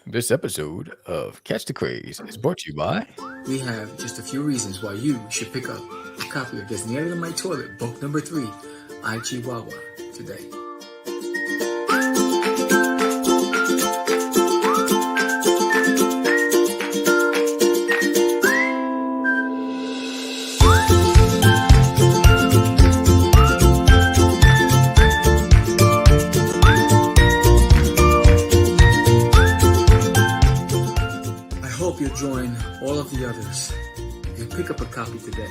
This episode of Catch the Craze is brought to you by. We have just a few reasons why you should pick up a copy of There's Nearly in My Toilet, book number 3, IG Wawa, today. Join all of the others and pick up a copy today.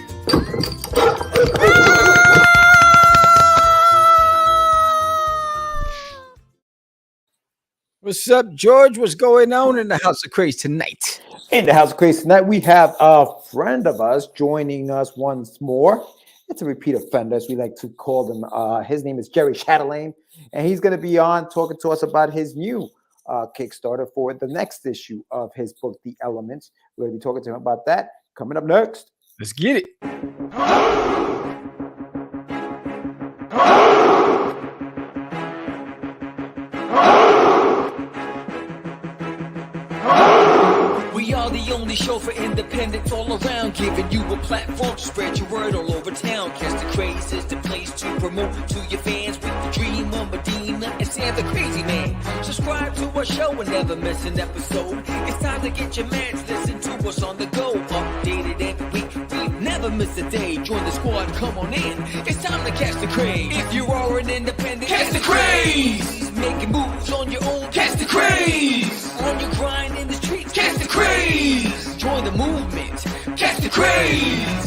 What's up, George? What's going on in the House of Craze tonight? In the House of Craze tonight, we have a friend of us joining us once more. It's a repeat offender, as we like to call them. His name is Jerry Chatelain, and he's going to be on talking to us about his new Kickstarter for the next issue of his book, The Elements. We're going to be talking to him about that coming up next. Let's get it. We are the only show for independents all around, giving you a platform to spread your word all over town. Catch the Craze is the place to promote to your fans with the dream of Medina and Sam the Crazy Man. Subscribe to our show and never miss an episode. It's time to get your mans, listen to us on the go. Updated every week, we never miss a day. Join the squad, come on in. It's time to catch the craze. If you are an independent, catch the craze. Making moves on your own, catch the craze. On your grind in the streets, catch the craze. Join the movement, catch the craze.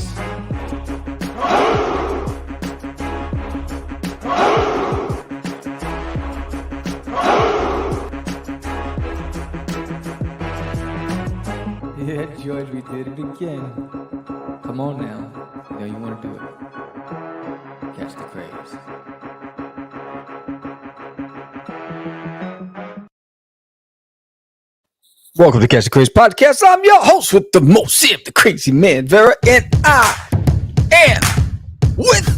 Yeah, George, we did it again. Come on now. You know you want to do it. Catch the Craze. Welcome to Catch the Craze podcast. I'm your host with the most, Sam the Crazy Man, Vera, and I am with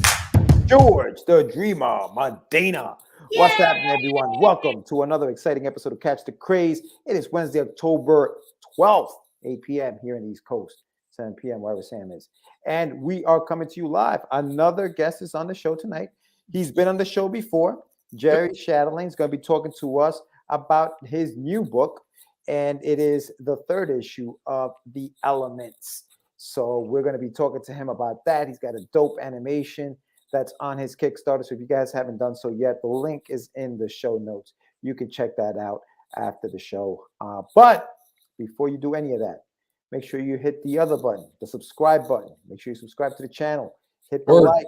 George, the Dreamer, Medina. Yeah. What's happening, everyone? Welcome to another exciting episode of Catch the Craze. It is Wednesday, October 12th, 8 p.m. here in the East Coast, 7 p.m. wherever Sam is. And we are coming to you live. Another guest is on the show tonight. He's been on the show before. Jerry Chatelain is going to be talking to us about his new book, and it is the third issue of The Elements. So we're going to be talking to him about that. He's got a dope animation that's on his Kickstarter. So if you guys haven't done so yet, the link is in the show notes. You can check that out after the show. But before you do any of that, make sure you hit the other button, the subscribe button. Make sure you subscribe to the channel. Hit the like,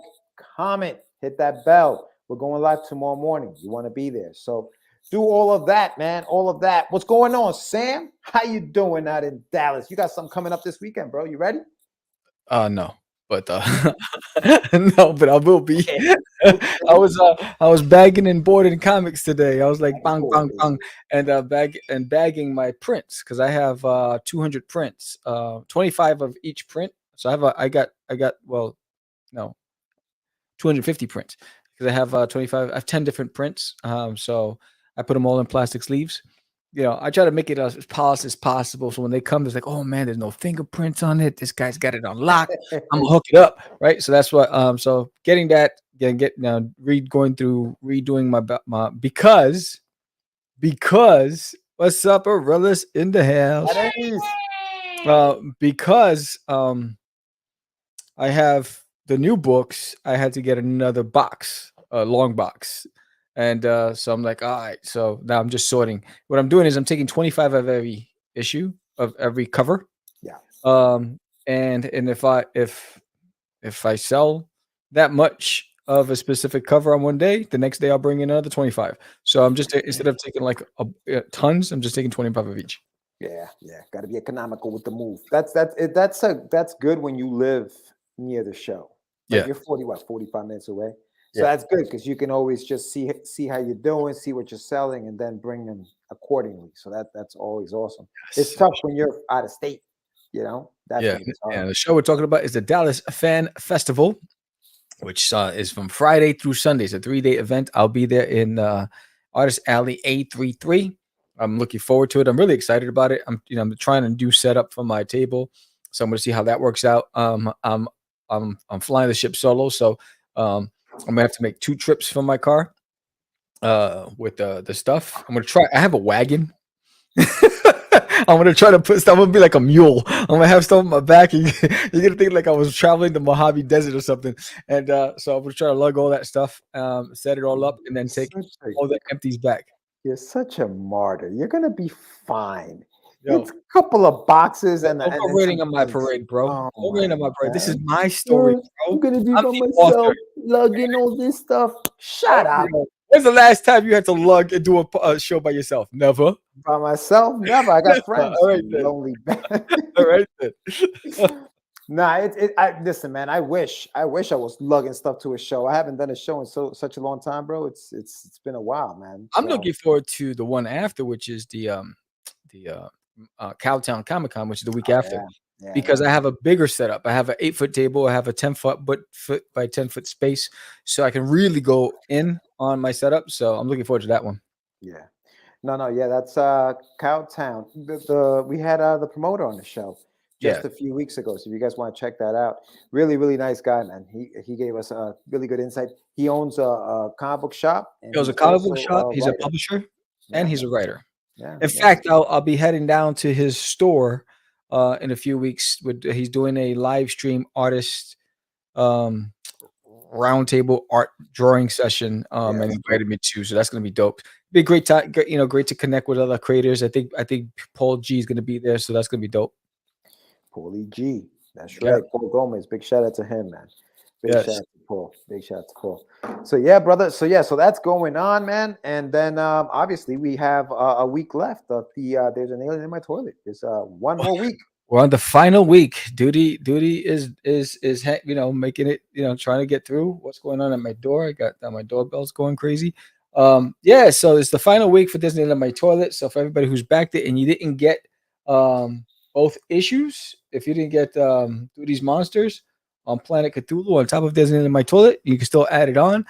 comment, hit that bell. We're going live tomorrow morning. You want to be there. So do all of that, man. All of that. What's going on, Sam? How you doing out in Dallas? You got something coming up this weekend, bro. You ready? No. But no, but I will be. I was bagging and boarding comics today. I was like bang, bang, bang, and bagging my prints because I have 200 prints, 25 of each print. So I got 250 prints because I have 25. I have 10 different prints. So I put them all in plastic sleeves. You know, I try to make it as polished as possible. So when they come, it's like, oh man, there's no fingerprints on it. This guy's got it on lock. I'm gonna hook it up, right? So that's what. So getting that, redoing my because what's up, Arillas in the house? Because I have the new books. I had to get another box, a long box. And so I'm like, all right. So now I'm just sorting. What I'm doing is I'm taking 25 of every issue of every cover. Yeah. And if I sell that much of a specific cover on one day, the next day I'll bring in another 25. So I'm just instead of taking like tons, I'm just taking 25 of each. Yeah. Got to be economical with the move. That's good when you live near the show. Like you're 45 minutes away. So that's good because you can always just see how you're doing, see what you're selling, and then bring them accordingly. So that's always awesome. Yes. It's tough when you're out of state, you know. The show we're talking about is the Dallas Fan Festival, which is from Friday through Sunday. It's a 3-day event. I'll be there in Artist Alley A33. I'm looking forward to it. I'm really excited about it. I'm trying a new setup for my table, so I'm gonna see how that works out. I'm flying the ship solo, so I'm gonna have to make 2 trips from my car with the stuff. I'm gonna try. I have a wagon. I'm gonna try to put stuff. I'm gonna be like a mule. I'm gonna have stuff on my back. And you're gonna think like I was traveling the Mojave Desert or something. And so I'm gonna try to lug all that stuff, set it all up, and then take all the empties back. You're such a martyr. You're gonna be fine. Yo, It's a couple of boxes and don't go and some raining on my things. parade, bro. Oh Don't rain on my parade. This is God. my story, I'm bro. gonna be I'm by the myself, author. lugging all this stuff. Shut up. Yo, when's the last time you had to lug and do a show by yourself? Never. By myself? Never. I got Never. friends. All right You then. lonely bastard. All right then. Nah, listen, man. I wish I was lugging stuff to a show. I haven't done a show in such a long time, bro. It's been a while, man. I'm So looking forward to the one after, which is the Cowtown Comic Con, which is the week after, yeah, yeah, because yeah. I have a bigger setup. I have an 8-foot table. I have a 10-foot by 10-foot space, so I can really go in on my setup. So I'm looking forward to that one. Yeah. No, yeah, that's Cowtown. We had the promoter on the show just Yeah, a few weeks ago. So if you guys want to check that out, really, really nice guy, man. He gave us a really good insight. He owns a comic book shop and he owns a he's comic book also shop. a He's a writer. publisher and Yeah, he's a writer. yeah, In yeah. fact, I'll be heading down to his store in a few weeks. He's doing a live stream artist um, roundtable art drawing session, Yeah, and that's invited me to. So that's gonna be dope. Be a great time. Great to connect with other creators. I think Paul G is gonna be there, so that's gonna be dope. Paulie G. That's Yeah. right. Paul Gomez. Big shout out to him, man. Big shout Yes. out to Paul. Big shout out to Paul. So yeah, brother. So yeah, so that's going on, man. And then obviously we have a week left of there's an alien in my toilet. There's one more week. We're on the final week. Duty is making it, trying to get through what's going on at my door. I got my doorbell's going crazy. Yeah, so it's the final week for Disneyland on my toilet. So for everybody who's backed it and you didn't get both issues, if you didn't get Duty's Monsters on Planet Cthulhu on top of Disneyland on my toilet, you can still add it on.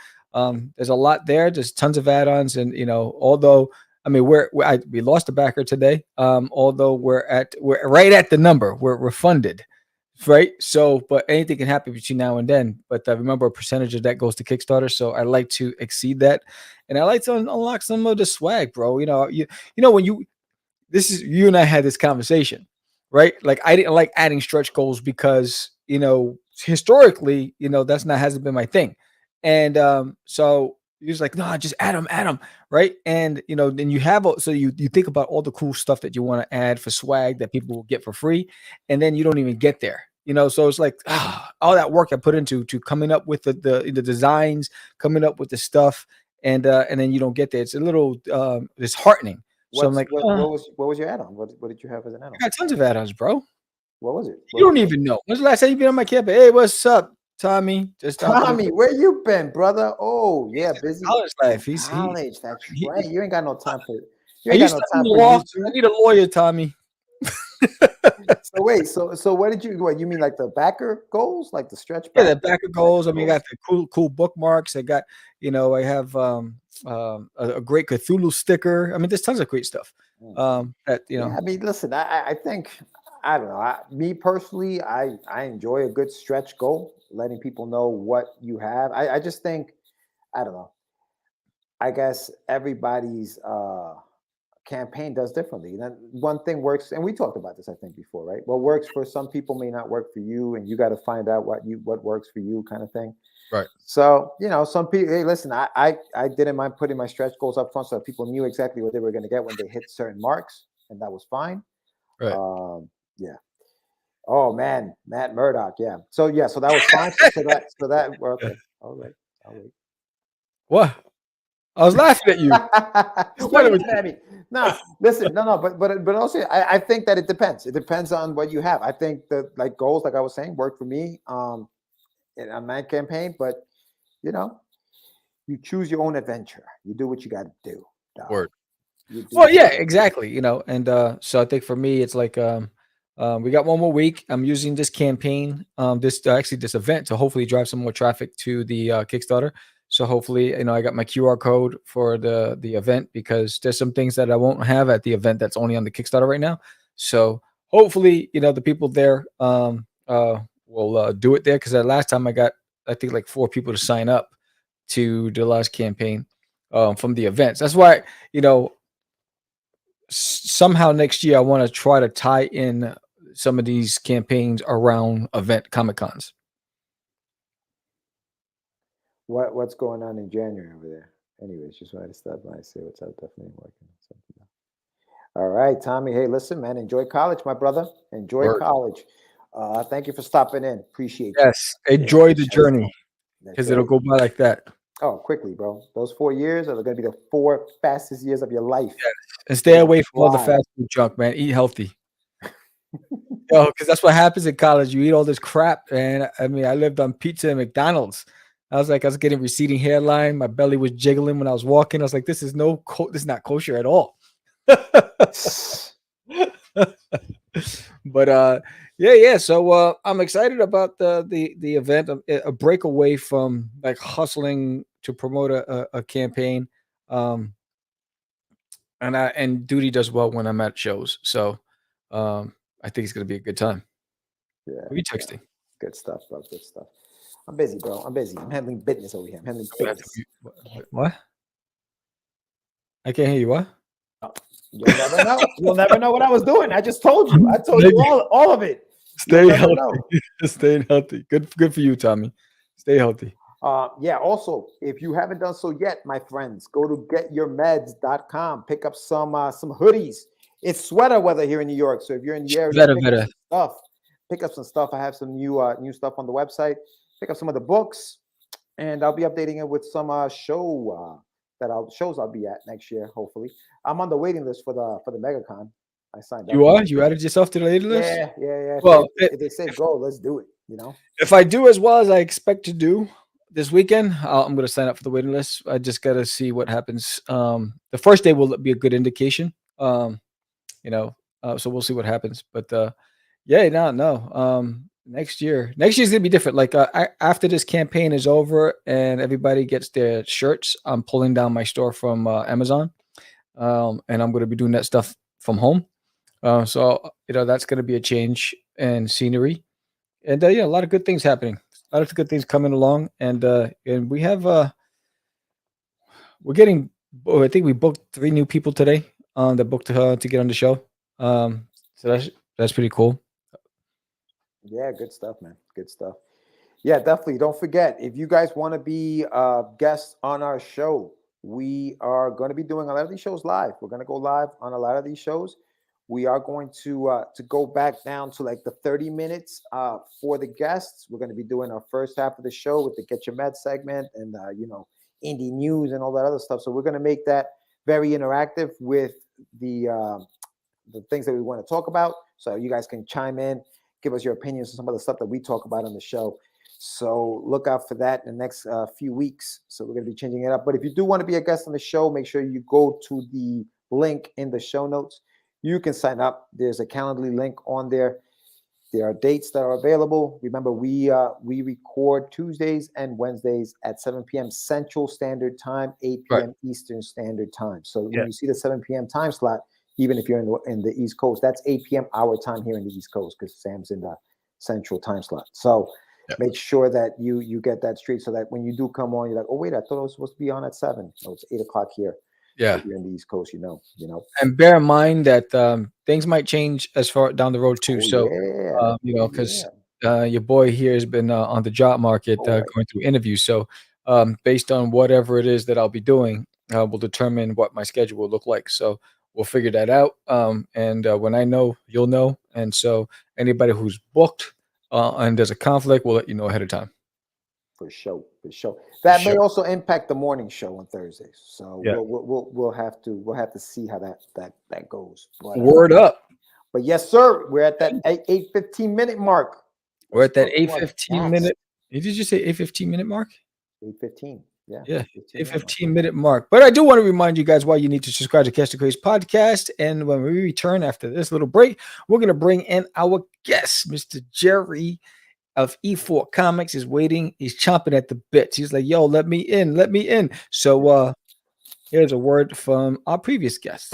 There's a lot there. There's tons of add-ons, and although I mean, we lost a backer today. Although we're right at the number, we're funded, right? So, but anything can happen between now and then. But remember, a percentage of that goes to Kickstarter. So I like to exceed that, and I like to unlock some of the swag, bro. When you and I had this conversation, right? Like I didn't like adding stretch goals because historically, hasn't been my thing, and so you're just like, no, just add them, right? And then you think about all the cool stuff that you want to add for swag that people will get for free, and then you don't even get there. So it's like all that work I put into coming up with the designs, coming up with the stuff, and then you don't get there. It's a little disheartening. So I'm like, What was your add-on? What did you have as an add-on? I got tons of add-ons, bro. What was it? You don't even know. When's the last time you been on my campus? Hey, what's up, Tommy? Just Tommy, where you been, brother? Oh, yeah, He's in busy. college life. College, that's he- right. You ain't got no time for you I ain't got used no to time do for law. YouTube. I need a lawyer, Tommy. So wait, so what did you mean like the backer goals, like the stretch Yeah, back? the backer goals. I mean, I got the cool bookmarks. I got, I have a great Cthulhu sticker. I mean, there's tons of great stuff. Yeah, I mean, listen, I think I don't know. Me personally, I enjoy a good stretch goal, letting people know what you have. I just think I don't know. I guess everybody's campaign does differently. And then one thing works, and we talked about this, I think, before, right? What works for some people may not work for you, and you got to find out what works for you, kind of thing. Right. So some people, hey, listen, I didn't mind putting my stretch goals up front so that people knew exactly what they were going to get when they hit certain marks, and that was fine. Right. Yeah. Oh man, Matt Murdock. Yeah. So that was fine. So that okay. All right. I'll wait. What? I was laughing at you. What are you looking at me? No, listen, no, but also I think that it depends. It depends on what you have. I think that like goals, like I was saying, work for me in a man campaign, but you choose your own adventure. You do what you got to do. Dog. Word. You do Well, what you yeah, gotta do. exactly. And so I think for me, it's like we got one more week. I'm using this campaign, this event to hopefully drive some more traffic to the Kickstarter. So hopefully, I got my QR code for the event, because there's some things that I won't have at the event that's only on the Kickstarter right now. So hopefully, the people there will do it there, because the last time I got, I think, like 4 people to sign up to the last campaign from the events. That's why, somehow next year I want to try to tie in some of these campaigns around event Comic Cons. What's going on in January over there? Anyways, just wanted to stop by and say what's up. Definitely working on something. All right, Tommy. Hey, listen, man. Enjoy college, my brother. Enjoy Word. college. Thank you for stopping in. Appreciate Yes, enjoy the journey, That's because right. it'll go by like that. Oh, quickly, bro. Those 4 years are going to be the 4 fastest years of your life. And stay away from all the Fly. fast food junk, man. Eat healthy. Because that's what happens in college. You eat all this crap, and I mean, I lived on pizza and McDonald's. I was getting receding hairline. My belly was jiggling when I was walking. I was like, this is this is not kosher at all. But yeah. So I'm excited about the event, a break away from like hustling to promote a campaign. And Duty does well when I'm at shows. So I think it's gonna be a good time. Yeah. Who are you texting? Good stuff, bro. Good stuff. I'm busy, bro. I'm busy. I'm handling business over here. I'm handling business. What? I can't hear you. What? You'll never know. You'll never know what I was doing. I just told you. I told you all of it. Stay You'll never healthy. know. Stay healthy. Good for you, Tommy. Stay healthy. Yeah, also, if you haven't done so yet, my friends, go to getyourmeds.com. Pick up some hoodies. It's sweater weather here in New York. So if you're in the area, pick up some stuff. I have some new stuff on the website. Pick up some of the books, and I'll be updating it with some shows I'll be at next year, hopefully. I'm on the waiting list for the MegaCon. I signed up. You are? You added yourself to the waiting list? Yeah. Well, if they say go, let's do it, If I do as well as I expect to do this weekend, I'm going to sign up for the waiting list. I just got to see what happens. The first day will be a good indication. So we'll see what happens. But next year's gonna be different. Like after this campaign is over and everybody gets their shirts, I'm pulling down my store from Amazon, and I'm going to be doing that stuff from home. So that's going to be a change in scenery, and a lot of good things happening. A lot of good things coming along, and we have we're getting. I think we booked 3 new people today that booked to get on the show. So that's pretty cool. Yeah, good stuff, man. Good stuff. Yeah, definitely. Don't forget, if you guys want to be guests on our show, we are going to be doing a lot of these shows live. We're going to go live on a lot of these shows. We are going to go back down to like the 30 minutes for the guests. We're going to be doing our first half of the show with the Get Your Med segment and indie news and all that other stuff. So we're going to make that very interactive with the things that we want to talk about. So you guys can chime in, give us your opinions on some of the stuff that we talk about on the show. So look out for that in the next few weeks. So we're going to be changing it up. But if you do want to be a guest on the show, make sure you go to the link in the show notes. You can sign up. There's a Calendly link on there. There are dates that are available. Remember, we record Tuesdays and Wednesdays at 7 p.m. Central Standard Time, 8 p.m. Eastern Standard Time. So when you see the 7 p.m. time slot, even if you're in the East Coast, that's 8 p.m. our time here in the East Coast because Sam's in the Central time slot. So make sure that you get that straight so that when you do come on, you're like, oh, wait, I thought I was supposed to be on at 7. No, it's 8 o'clock here. Yeah. If you're in the East Coast, you know. And bear in mind that things might change as far down the road too. Because your boy here has been on the job market going through interviews. So based on whatever it is that I'll be doing, will determine what my schedule will look like. So we'll figure that out. And when I know, you'll know. And so anybody who's booked and there's a conflict, we'll let you know ahead of time. For sure. That may also impact the morning show on Thursdays. So we'll have to see how that goes. But, Word up. But yes, sir, we're at that 8:15 minute mark. We're at that 8:15 minute. Did you say 8:15 minute mark? 8:15. Yeah. 8:15 minute mark. But I do want to remind you guys why you need to subscribe to Catch the Craze podcast. And when we return after this little break, we're going to bring in our guest, Mr. Jerry of E4 Comics is waiting. He's chomping at the bits. He's like, yo, let me in, let me in. So here's a word from our previous guest.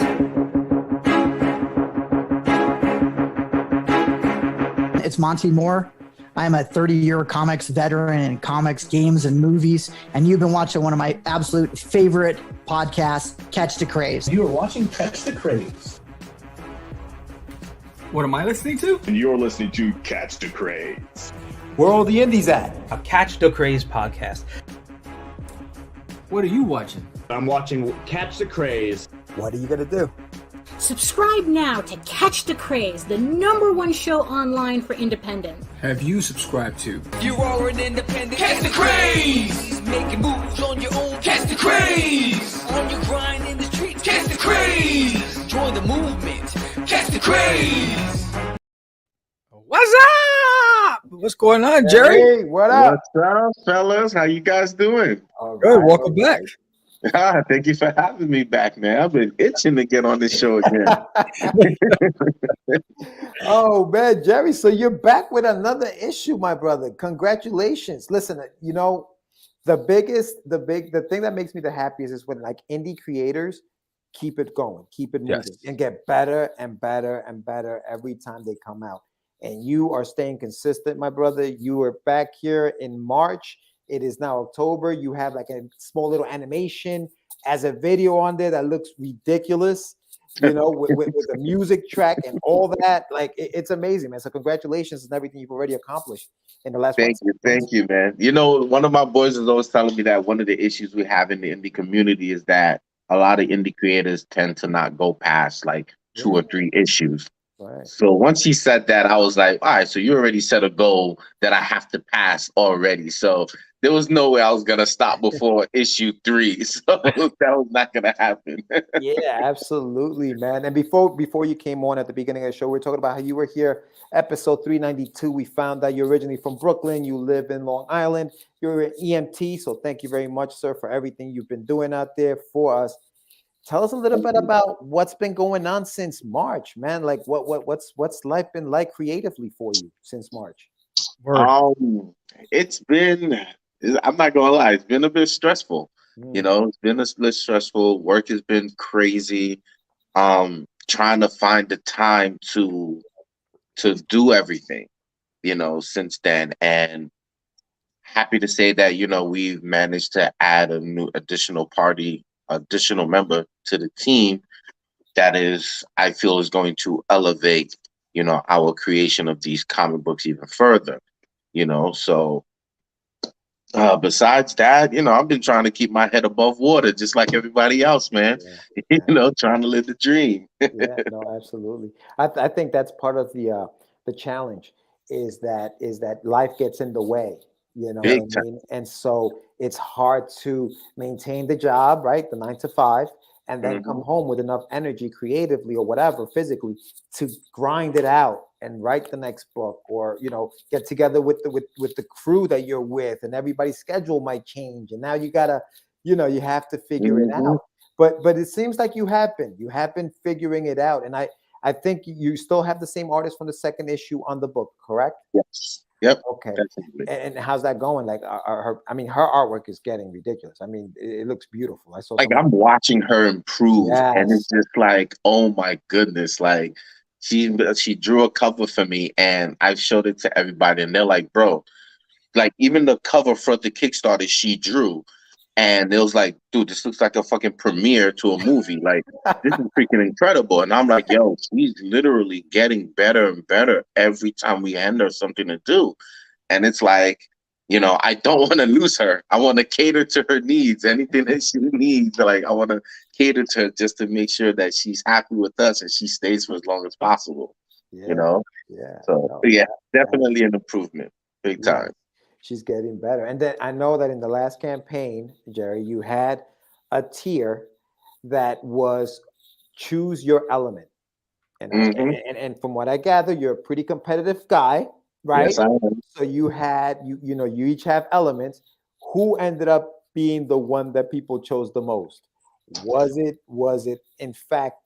It's Monty Moore. I'm a 30-year comics veteran in comics, games, and movies, and you've been watching one of my absolute favorite podcasts, Catch the Craze. You are watching Catch the Craze. What am I listening to? And you're listening to Catch the Craze. Where are all the indies at? A Catch the Craze podcast. What are you watching? I'm watching Catch the Craze. What are you gonna do? Subscribe now to Catch the Craze, the #1 show online for independent. Have you subscribed to? You are an independent. Catch the craze. Making moves on your own. Catch the craze. On your grind in the streets. Catch the craze. Join the movement. Catch the craze. What's up? What's going on, Jerry? Hey, what up? What's up, fellas? How you guys doing? All Good. right, Welcome all back. right. Thank you for having me back, man. I've been itching to get on this show again. Oh man, Jerry, so you're back with another issue, my brother. Congratulations. Listen, you know, the thing that makes me the happiest is when like indie creators keep it going, keep it moving, Yes. and get better and better and better every time they come out. And you are staying consistent, my brother. You were back here in March. It is now October. You have like a small little animation as a video on there that looks ridiculous, you know, with the music track and all that. Like it's amazing, man. So congratulations on everything you've already accomplished in the last. Thank you, man. You know, one of my boys is always telling me that one of the issues we have in the indie community is that a lot of indie creators tend to not go past like 2 or 3 issues. Right. So once he said that, I was like, all right, so you already set a goal that I have to pass already. So there was no way I was going to stop before issue 3. So that was not going to happen. Yeah, absolutely, man. And before you came on at the beginning of the show, we were talking about how you were here, episode 392. We found that you're originally from Brooklyn. You live in Long Island. You're an EMT. So thank you very much, sir, for everything you've been doing out there for us. Tell us a little bit about what's been going on since March, man. Like what's life been like creatively for you since March? It's been, I'm not gonna lie, it's been a bit stressful. You know, it's been a bit stressful. Work has been crazy. Trying to find the time to do everything, you know, since then. And happy to say that, you know, we've managed to add a new additional member to the team that is, I feel, is going to elevate, you know, our creation of these comic books even further, you know. So besides that, you know, I've been trying to keep my head above water just like everybody else, man. Yeah. You know, trying to live the dream. Yeah, no, absolutely. I think that's part of the challenge is that life gets in the way, you know Big what I mean? And so it's hard to maintain the job, right? The 9 to 5, and then come home with enough energy creatively or whatever, physically, to grind it out and write the next book, or, you know, get together with the crew that you're with, and everybody's schedule might change. And now you gotta, you know, you have to figure it out. But it seems like you have been figuring it out. And I think you still have the same artist from the second issue on the book, correct? Yes. Yep. Okay. Definitely. And how's that going? Like, her artwork is getting ridiculous. I mean, it looks beautiful. I saw. Like, I'm watching her improve, and it's just like, oh my goodness! Like, she drew a cover for me, and I showed it to everybody, and they're like, bro, like even the cover for the Kickstarter she drew. And it was like, dude, this looks like a fucking premiere to a movie. Like, this is freaking incredible. And I'm like, yo, she's literally getting better and better every time we hand her something to do. And it's like, you know, I don't want to lose her. I want to cater to her needs. Anything that she needs, like, I want to cater to her just to make sure that she's happy with us and she stays for as long as possible. Yeah. You know? Yeah. So, no, yeah, definitely an improvement. Big time. She's getting better. And then I know that in the last campaign, Jerry, you had a tier that was choose your element. And, and from what I gather, you're a pretty competitive guy, right? Yes, I am. So you had, you know, you each have elements. Who ended up being the one that people chose the most? Was it in fact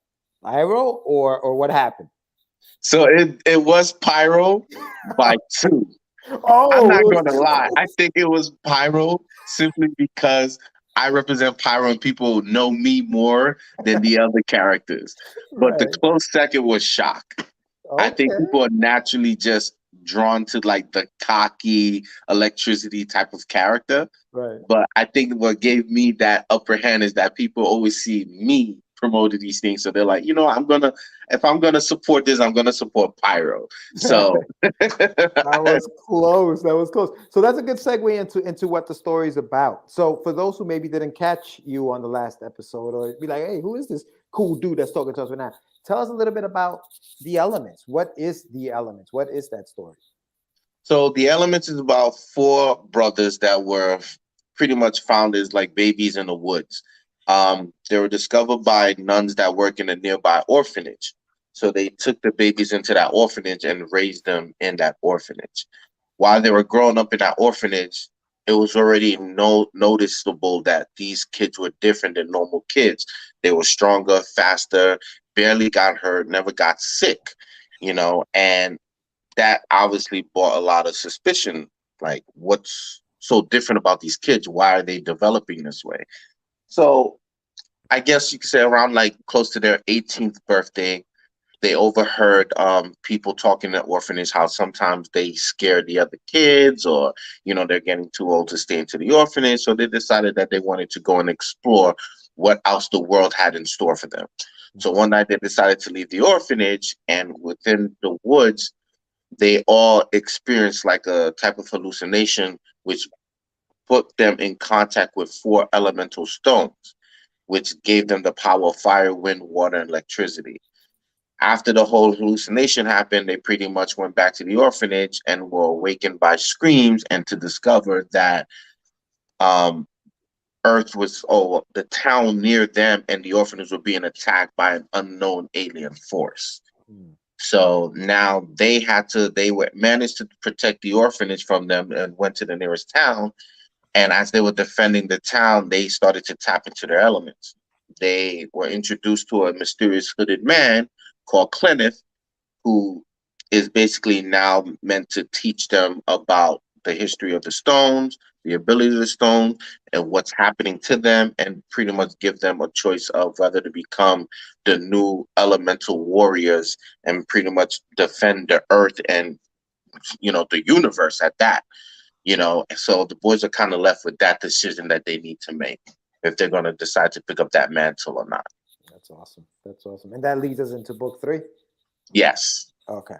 Pyro, or what happened? So it was Pyro by 2. I'm Oh, it not was going to lie. I think it was Pyro simply because I represent Pyro and people know me more than the other characters. But the right. close second was Shock. I think Okay. people are naturally just drawn to like the cocky electricity type of character. Right. But I think what gave me that upper hand is that people always see me promoting these things. So they're like, if I'm gonna support this, I'm gonna support Pyro. So That was close. That was close. So that's a good segue into what the story is about. So for those who maybe didn't catch you on the last episode, or be like, hey, who is this cool dude that's talking to us right now? Tell us a little bit about the Elements. What is the Elements? What is that story? So the Elements is about four brothers that were pretty much found as like babies in the woods. They were discovered by nuns that work in a nearby orphanage. So they took the babies into that orphanage and raised them in that orphanage. While they were growing up in that orphanage, it was already noticeable that these kids were different than normal kids. They were stronger, faster, barely got hurt, never got sick, and that obviously brought a lot of suspicion. Like, what's so different about these kids? Why are they developing this way? So I guess you could say around like close to their 18th birthday, they overheard people talking at orphanage how sometimes they scare the other kids, or they're getting too old to stay into the orphanage. So they decided that they wanted to go and explore what else the world had in store for them. So one night they decided to leave the orphanage, and within the woods they all experienced like a type of hallucination, which put them in contact with four elemental stones, which gave them the power of fire, wind, water, and electricity. After the whole hallucination happened, they pretty much went back to the orphanage and were awakened by screams, and to discover that um, the town near them and the orphanage were being attacked by an unknown alien force. So now they were managed to protect the orphanage from them and went to the nearest town. And as they were defending the town, they started to tap into their elements. They were introduced to a mysterious hooded man called Clenneth, who is basically now meant to teach them about the history of the stones, the ability of the stones, and what's happening to them, and pretty much give them a choice of whether to become the new elemental warriors and pretty much defend the earth and the universe at that. So the boys are kind of left with that decision that they need to make if they're going to decide to pick up that mantle or not. That's awesome. That's awesome. And that leads us into book 3. Yes. Okay.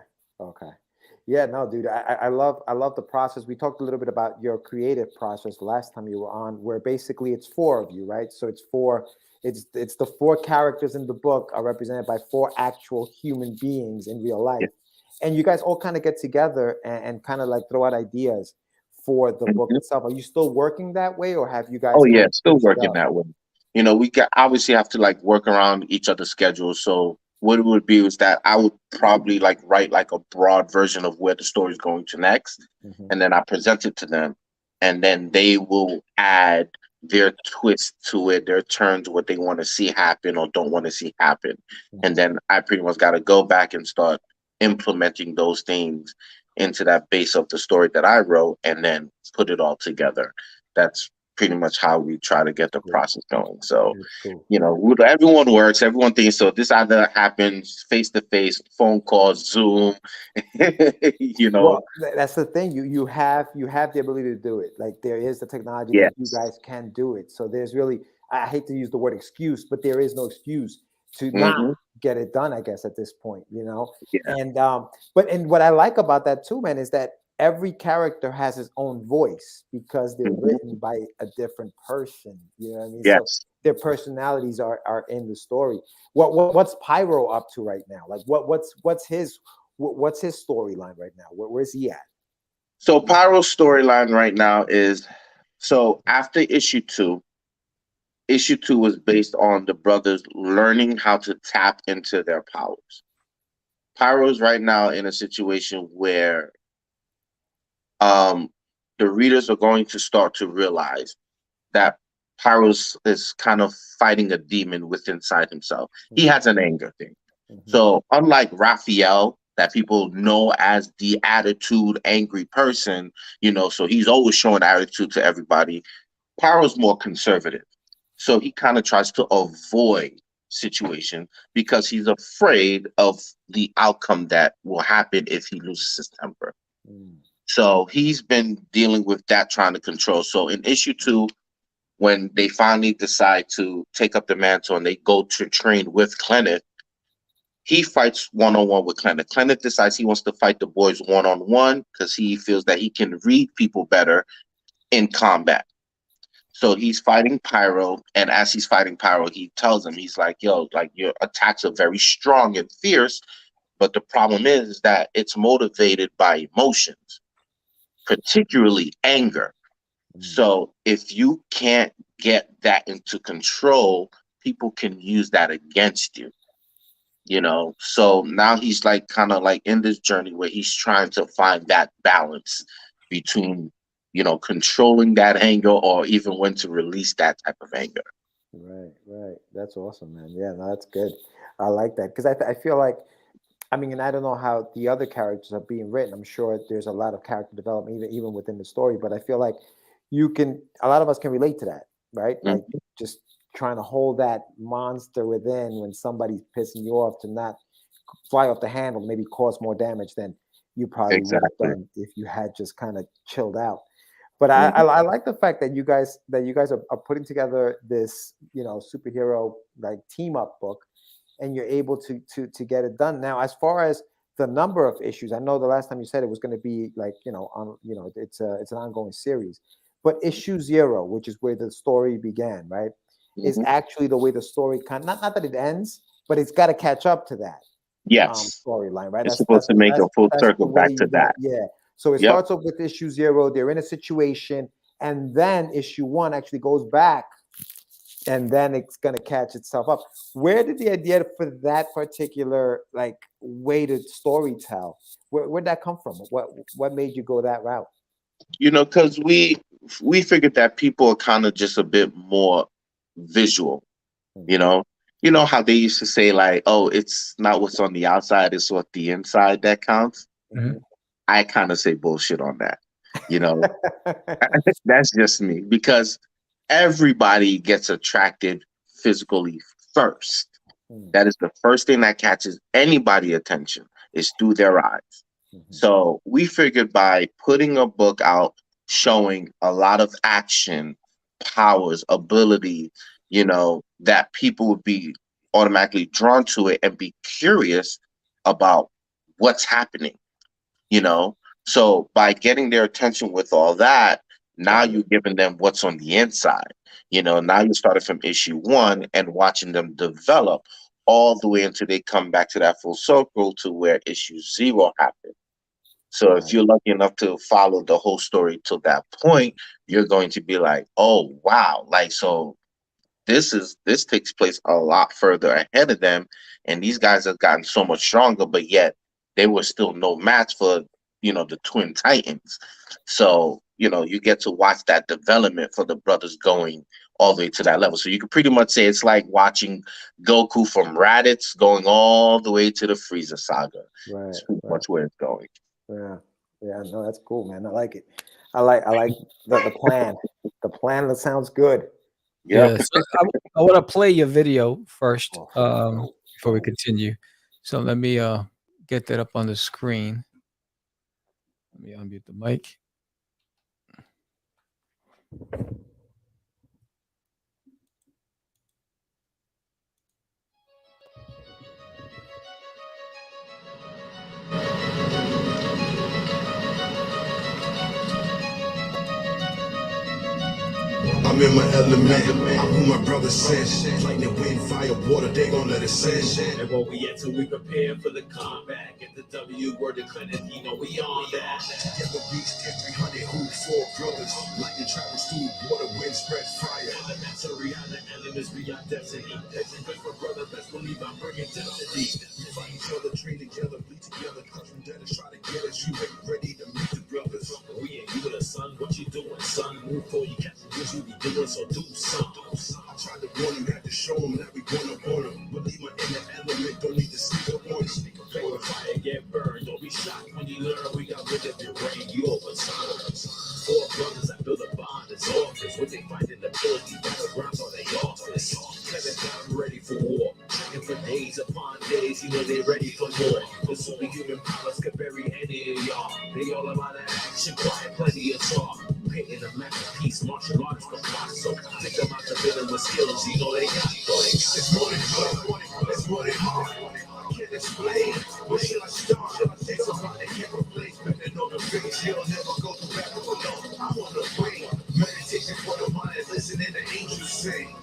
Yeah, no, dude, I love the process. We talked a little bit about your creative process last time you were on, where basically it's 4 of you, right? So it's the 4 characters in the book are represented by 4 actual human beings in real life. Yeah. And you guys all kind of get together and kind of like throw out ideas for the book itself. Are you still working that way, or have you guys? Oh yeah, still working that way. We obviously have to like work around each other's schedules. So what it would be is that I would probably like write like a broad version of where the story is going to next, and then I present it to them, and then they will add their twist to it, their turns, what they want to see happen or don't want to see happen, and then I pretty much got to go back and start implementing those things into that base of the story that I wrote, and then put it all together. That's pretty much how we try to get the process going. So, everyone works, everyone thinks so. This either happens face to face, phone calls, Zoom. Well, that's the thing. You have the ability to do it. Like, there is the technology that you guys can do it. So there's really, I hate to use the word excuse, but there is no excuse to not get it done, I guess, at this point, Yeah. And what I like about that too, man, is that every character has his own voice because they're written by a different person. You know what I mean? Yes. So their personalities are in the story. What's Pyro up to right now? Like what's his storyline right now? Where's he at? So Pyro's storyline right now is, so after issue 2 was based on the brothers learning how to tap into their powers. Pyro's right now in a situation where the readers are going to start to realize that Pyros is kind of fighting a demon within inside himself. He has an anger thing. So unlike Raphael, that people know as the attitude angry person, so he's always showing attitude to everybody. Pyro's more conservative. So he kind of tries to avoid situation because he's afraid of the outcome that will happen if he loses his temper. So he's been dealing with that, trying to control. So in issue 2, when they finally decide to take up the mantle and they go to train with Kenneth, he fights one-on-one with Kenneth. Kenneth decides he wants to fight the boys one-on-one because he feels that he can read people better in combat. So he's fighting Pyro, and as he's fighting Pyro, he tells him, he's like, yo, like, your attacks are very strong and fierce, but the problem is that it's motivated by emotions, particularly anger. So if you can't get that into control, people can use that against you, So now he's like kind of like in this journey where he's trying to find that balance between, controlling that anger or even when to release that type of anger. Right. That's awesome, man. Yeah, no, that's good. I like that because I feel like, and I don't know how the other characters are being written. I'm sure there's a lot of character development even within the story, but I feel like a lot of us can relate to that, right? Like just trying to hold that monster within when somebody's pissing you off to not fly off the handle, maybe cause more damage than you probably would have done if you had just kind of chilled out. But I like the fact that you guys are putting together this, superhero like team up book, and you're able to get it done. Now, as far as the number of issues, I know the last time you said it was going to be like, it's an ongoing series, but issue 0, which is where the story began, right, is actually the way the story not that it ends, but it's got to catch up to that. Yes. Storyline, right? It's supposed to make a full circle back to that. Yeah. So it starts off with issue 0. They're in a situation, and then issue 1 actually goes back, and then it's going to catch itself up. Where did the idea for that particular like way to story tell? Where'd that come from? What made you go that route? Because we figured that people are kind of just a bit more visual. You know how they used to say like, oh, it's not what's on the outside, it's what the inside that counts. I kind of say bullshit on that. That's just me, because everybody gets attracted physically first. That is the first thing that catches anybody's attention, is through their eyes. So we figured by putting a book out showing a lot of action, powers, ability, that people would be automatically drawn to it and be curious about what's happening, So by getting their attention with all that, now you're giving them what's on the inside. Now you started from issue 1 and watching them develop all the way until they come back to that full circle to where issue 0 happened. So if you're lucky enough to follow the whole story to that point, you're going to be like, oh, wow. Like, so this takes place a lot further ahead of them. And these guys have gotten so much stronger, but yet they were still no match for, the Twin Titans. So, you get to watch that development for the brothers going all the way to that level. So you could pretty much say it's like watching Goku from Raditz going all the way to the Frieza saga. Right. That's pretty much where it's going. Yeah. No, that's cool, man. I like it. I like the plan. The plan that sounds good. Yeah. So I want to play your video first before we continue. So let me get that up on the screen. Let me unmute the mic. I'm in my element, I'm who my brother said. Lightning, wind, fire, water, they gon' let it send. And where we at till we prepare for the combat. Get the W word to Clinton, we on that. Get the beast, 300, who 4 brothers. Lightning travels through water, wind spreads fire. Elementary on the elements, we got destiny. Patient good for brother, best believe I'm bringing destiny. Fight each other, train together, bleed together. Crush from dead and try to get us. You ain't ready to meet the brothers. We ain't you with a son, what you doing, son? Move for you catch the you be doing, so do something. I tried to warn you, had to show them that we gonna warn them. Believe me in the element, don't need to sneak up on it. For the fire get burned. but if you bring you over time. Four brothers that build a bond as orphans. When they find in the building, battlegrounds on their office. Clever ready for war. Training for days upon days, you know they ready for more. The superhuman powers could bury any of y'all. They all about action, quiet, plenty of talk. Painting a masterpiece, martial arts Picasso. Take them out the building with skills, you know they got. It's more than hard, it's more than hard. I can't explain, where should I start? It's somebody can't replace, better know the face. You'll never go to battle alone. I want to pray, meditation for the mind, listening to angels sing.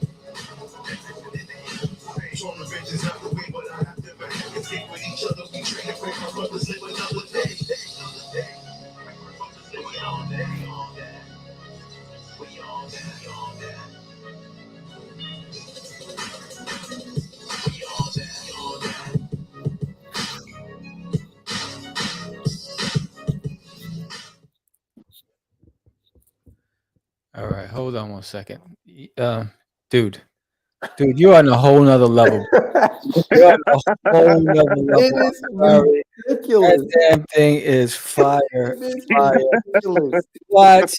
On the bench is not the way, but I have never had to stick with each other. We train to break my brothers live another day. We all that. We all that. All right, hold on one second. Dude, you're on a whole nother level. You're on a whole nother level. It is ridiculous. That damn thing is fire. It is Fire. ridiculous. What?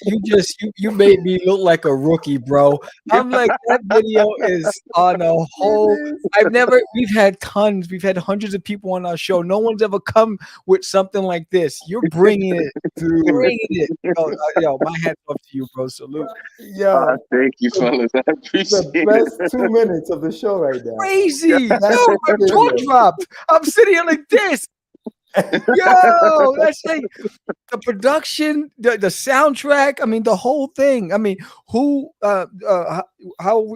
You made me look like a rookie, bro. I'm like, that video is on a whole. We've had hundreds of people on our show. No one's ever come with something like this. You're bringing it. Yo, my hat's off to you, bro. Salute. Yo, thank you, fellas. I appreciate the best 2 minutes of the show right now. Crazy. Yo, my jaw dropped. I'm sitting here like this. Yo, that's like the production, the soundtrack. I mean, the whole thing. I mean, how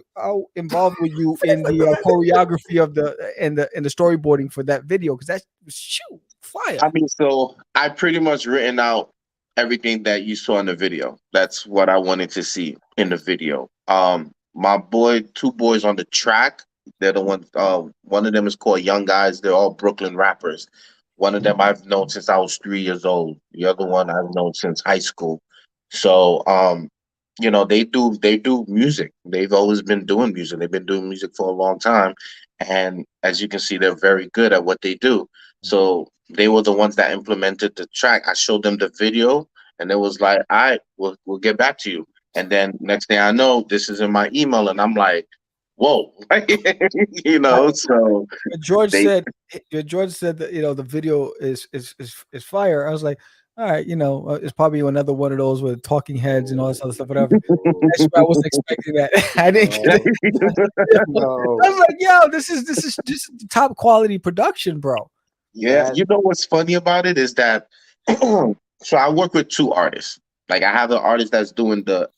involved were you in the choreography of the storyboarding for that video? Because that's fire. I mean, so I pretty much written out everything that you saw in the video. That's what I wanted to see in the video. My two boys on the track, they're the ones. One of them is called Young Guys. They're all Brooklyn rappers. One of them I've known since I was 3 years old. The other one I've known since high school. So, they do music. They've always been doing music. They've been doing music for a long time. And as you can see, they're very good at what they do. So they were the ones that implemented the track. I showed them the video and it was like, all right, we'll get back to you. And then next thing I know, this is in my email and I'm like, whoa, so George said that, the video is fire. I was like, all right, it's probably another one of those with talking heads and all this other stuff, whatever. I wasn't expecting that. I didn't get it. No. I was like, yo, this is just top quality production, bro. Yeah, you know what's funny about it is that so I work with two artists. Like I have an artist that's doing the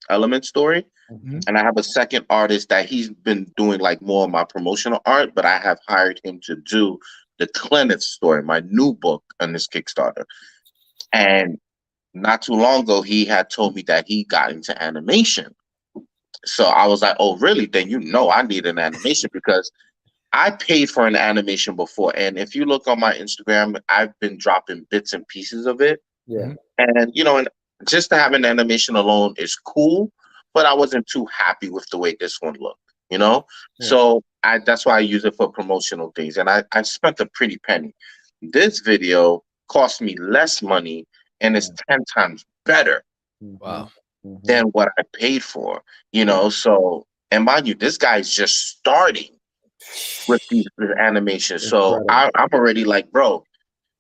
element story, and I have a second artist that he's been doing like more of my promotional art, but I have hired him to do the Clinic story, my new book on this Kickstarter. And not too long ago, he had told me that he got into animation. So I was like, oh, really? Then I need an animation because I paid for an animation before. And if you look on my Instagram, I've been dropping bits and pieces of it. Yeah. And, and just to have an animation alone is cool, but I wasn't too happy with the way this one looked, Yeah. So that's why I use it for promotional things. And I spent a pretty penny. This video cost me less money and it's 10 times better than what I paid for, So, and mind you, this guy's just starting with these animations. So I'm already like, bro,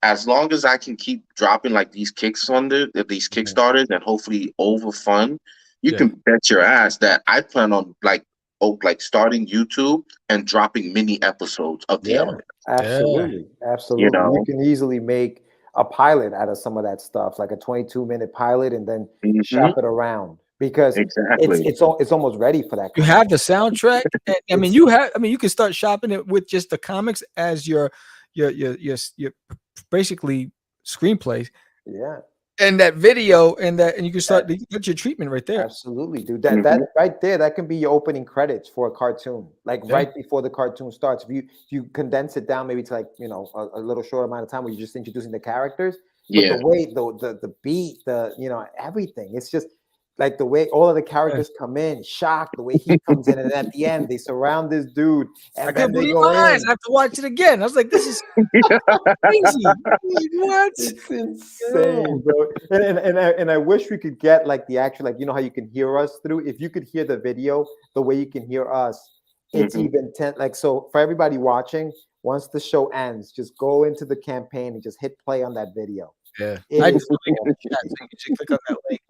as long as I can keep dropping like these kicks on these Kickstarters and hopefully overfund, you can bet your ass that I plan on like starting YouTube and dropping mini episodes of the element. Absolutely. You can easily make a pilot out of some of that stuff, like a 22-minute pilot, and then shop it around because it's almost ready for that. You have the soundtrack. You can start shopping it with just the comics as your basically screenplay. Yeah. And that video and you can start get your treatment right there. Absolutely, dude. That right there, that can be your opening credits for a cartoon. Like right before the cartoon starts. If you condense it down maybe to like, a little short amount of time where you're just introducing the characters. But the way the beat, everything. It's just Like the way all of the characters come in, shocked, the way he comes in, and at the end they surround this dude, and I then couldn't they believe go my eyes. in. I have to watch it again. I was like, this is crazy. What? It's insane, bro. And I wish we could get like the actual, like, you know how you can hear us through. If you could hear the video the way you can hear us, it's even 10. Like, so for everybody watching, once the show ends, just go into the campaign and just hit play on that video. Yeah, It I is just link in the chat, so you should click on that link.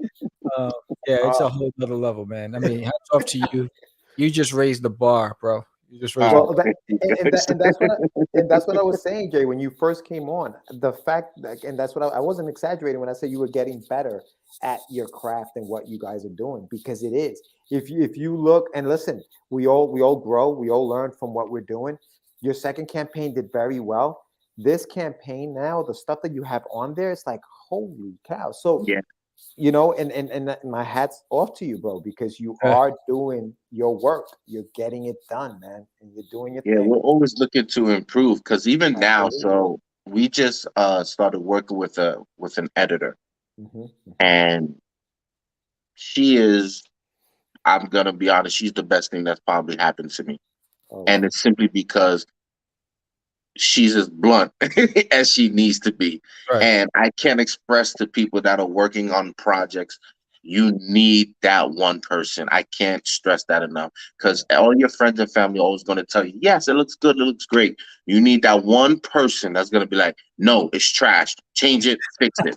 Yeah, it's a whole other level, man. I mean, hats off to you. You just raised the bar, bro. You just raised well, the bar. and that's what I was saying, Jay. When you first came on, the fact that, and that's what I wasn't exaggerating when I said you were getting better at your craft and what you guys are doing, because it is. If you look and listen, we all grow, we all learn from what we're doing. Your second campaign did very well. This campaign now, the stuff that you have on there, it's like holy cow. So yeah. You know, and my hat's off to you, bro, because you are doing your work. You're getting it done, man, and you're doing your thing. We're always looking to improve, because even now, so we just started working with an editor, and she is, I'm gonna be honest, she's the best thing that's probably happened to me. And it's simply because she's as blunt as she needs to be. Right. And I can't express to people that are working on projects, you need that one person. I can't stress that enough, because all your friends and family are always going to tell you, yes, it looks good, it looks great. You need that one person that's going to be like, no, it's trash, change it, fix it.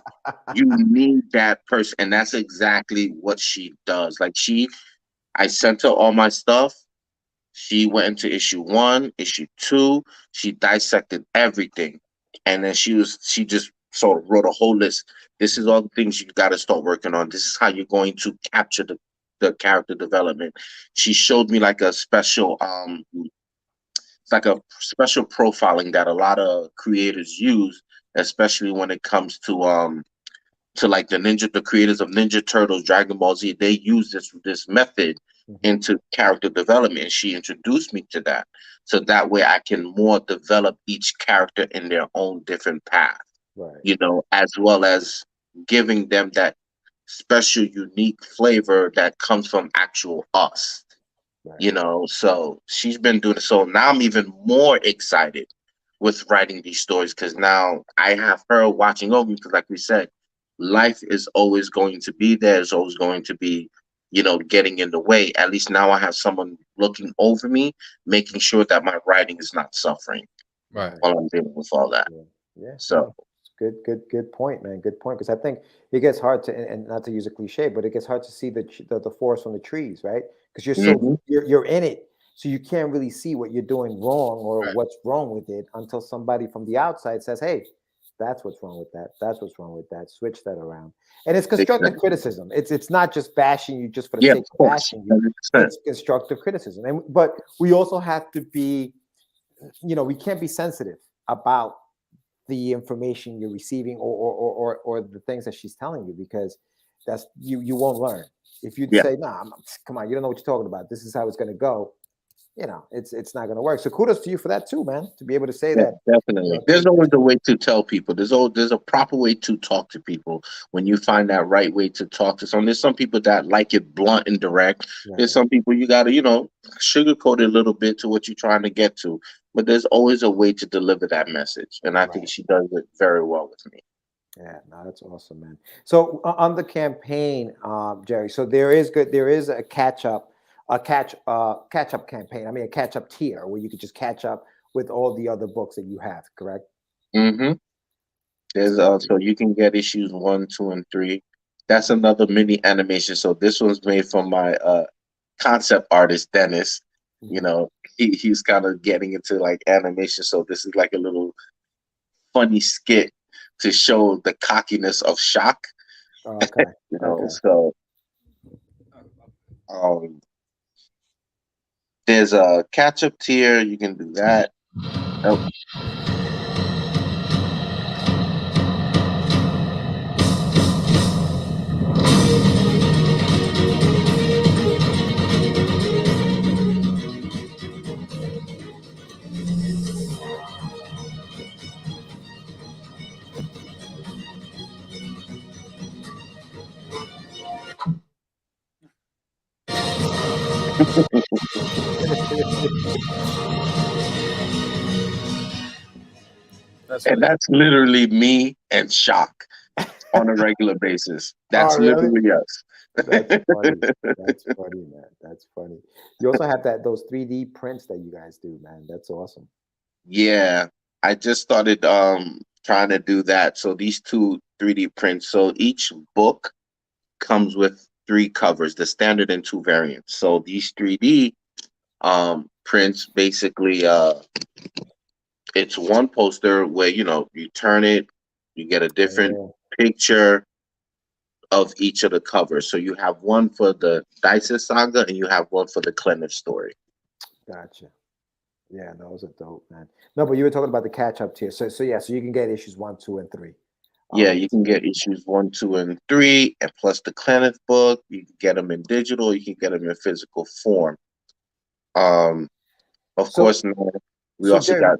You need that person. And that's exactly what she does. Like, I sent her all my stuff. She went into issue 1, issue 2. She dissected everything, and then she just sort of wrote a whole list. This is all the things you got to start working on. This is how you're going to capture the character development. She showed me like a special it's like a special profiling that a lot of creators use, especially when it comes to like the creators of Ninja Turtles, Dragon Ball Z. They use this method into character development. She introduced me to that, so that way I can more develop each character in their own different path, you know, as well as giving them that special, unique flavor that comes from actual us, you know. So she's been doing it. So now I'm even more excited with writing these stories, because now I have her watching over me, because like we said, life is always going to be there. It's always going to be, you know, getting in the way. At least now I have someone looking over me, making sure that my writing is not suffering while I'm dealing with all that. So good point, man. Good point. Because I think it gets hard to, and not to use a cliche, but it gets hard to see the forest from the trees, right? Because you're in it, so you can't really see what you're doing wrong or what's wrong with it until somebody from the outside says, "Hey, that's what's wrong with that. That's what's wrong with that. Switch that around." And it's constructive criticism. It's not just bashing you just for the sake of bashing you. It's constructive criticism. But we also have to be, you know, we can't be sensitive about the information you're receiving or the things that she's telling you, because that's you won't learn if you say, "Nah, come on, you don't know what you're talking about. This is how it's going to go." You know, it's not going to work. So kudos to you for that too, man, to be able to say that. Definitely. You know, there's always a way to tell people. There's a proper way to talk to people. When you find that right way to talk to someone, there's some people that like it blunt and direct. There's some people you got to, you know, sugarcoat it a little bit to what you're trying to get to. But there's always a way to deliver that message. And I think she does it very well with me. Yeah, no, that's awesome, man. So on the campaign, Jerry, so there is a catch-up campaign. I mean, a catch-up tier where you could just catch up with all the other books that you have, correct? There's so you can get issues 1, 2, and 3. That's another mini animation. So this one's made from my concept artist Dennis. You know, he's kind of getting into like animation. So this is like a little funny skit to show the cockiness of Shock. Okay. You know, so there's a catch-up tier. You can do that. And that's literally me and Shock on a regular basis. That's Oh, really? literally us. That's funny. That's funny, man. That's funny. You also have those 3D prints that you guys do, man. That's awesome. Yeah, I just started trying to do that. So these two 3D prints. So each book comes with 3 covers, the standard and 2 variants. So these 3D prints basically it's one poster where you turn it, you get a different picture of each of the covers. So you have one for the Dices saga and you have one for the Clenniff story. Gotcha. Yeah, those are dope, man. No, but you were talking about the catch up tier. So yeah, so you can get issues 1, 2, and 3. Yeah, you can get issues 1, 2, and 3, and plus the Clenniff book. You can get them in digital. You can get them in physical form. Of course, now we also Jerry, got.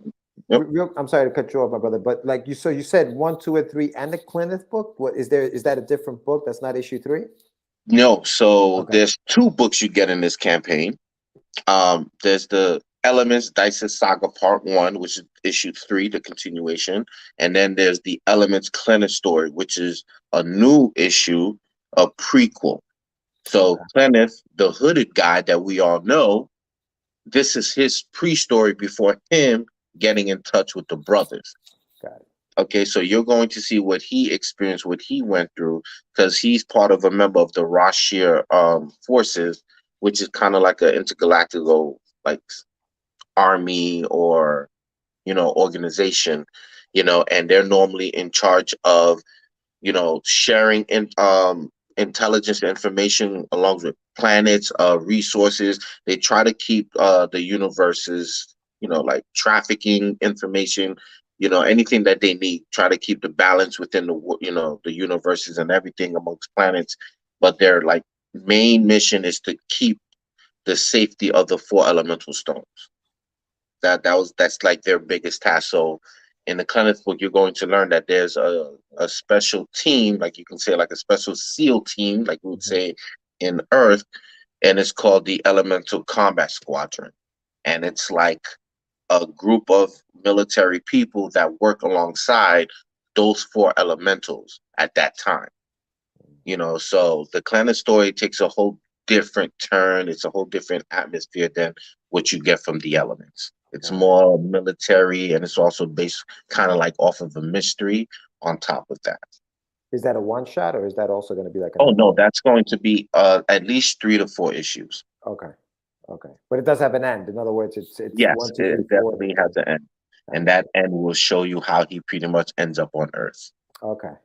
I'm sorry to cut you off, my brother, but like you said 1, 2, and 3, and the Clenniff book. What is there? Is that a different book? That's not issue 3? No, so there's 2 books you get in this campaign. There's the Elements Dices Saga Part 1, which is issue 3, the continuation, and then there's the Elements Clenniff story, which is a new issue, a prequel. So Clenniff, the hooded guy that we all know, this is his pre-story before him getting in touch with the brothers. Got it. Okay, so you're going to see what he experienced, what he went through, because he's part of a member of the Rashir forces, which is kind of like an intergalactical like army or organization, and they're normally in charge of sharing intelligence information along with planets, resources. They try to keep the universes, like trafficking information, anything that they need. Try to keep the balance within the universes and everything amongst planets. But their like main mission is to keep the safety of the 4 elemental stones. That's like their biggest task. So in the Clenniff book, you're going to learn that there's a special team, like you can say like a special SEAL team, like we would say in Earth, and it's called the Elemental Combat Squadron. And it's like a group of military people that work alongside those 4 elementals at that time. So the Clenniff story takes a whole different turn. It's a whole different atmosphere than what you get from the Elements. It's more military, and it's also based kind of like off of a mystery on top of that. Is that a one shot, or is that also going to be like? Oh no, that's going to be at least 3 to 4 issues. Okay, but it does have an end. In other words, it's yes, 1, 2, 3, it 4, definitely has an end, and that end will show you how he pretty much ends up on Earth. Okay,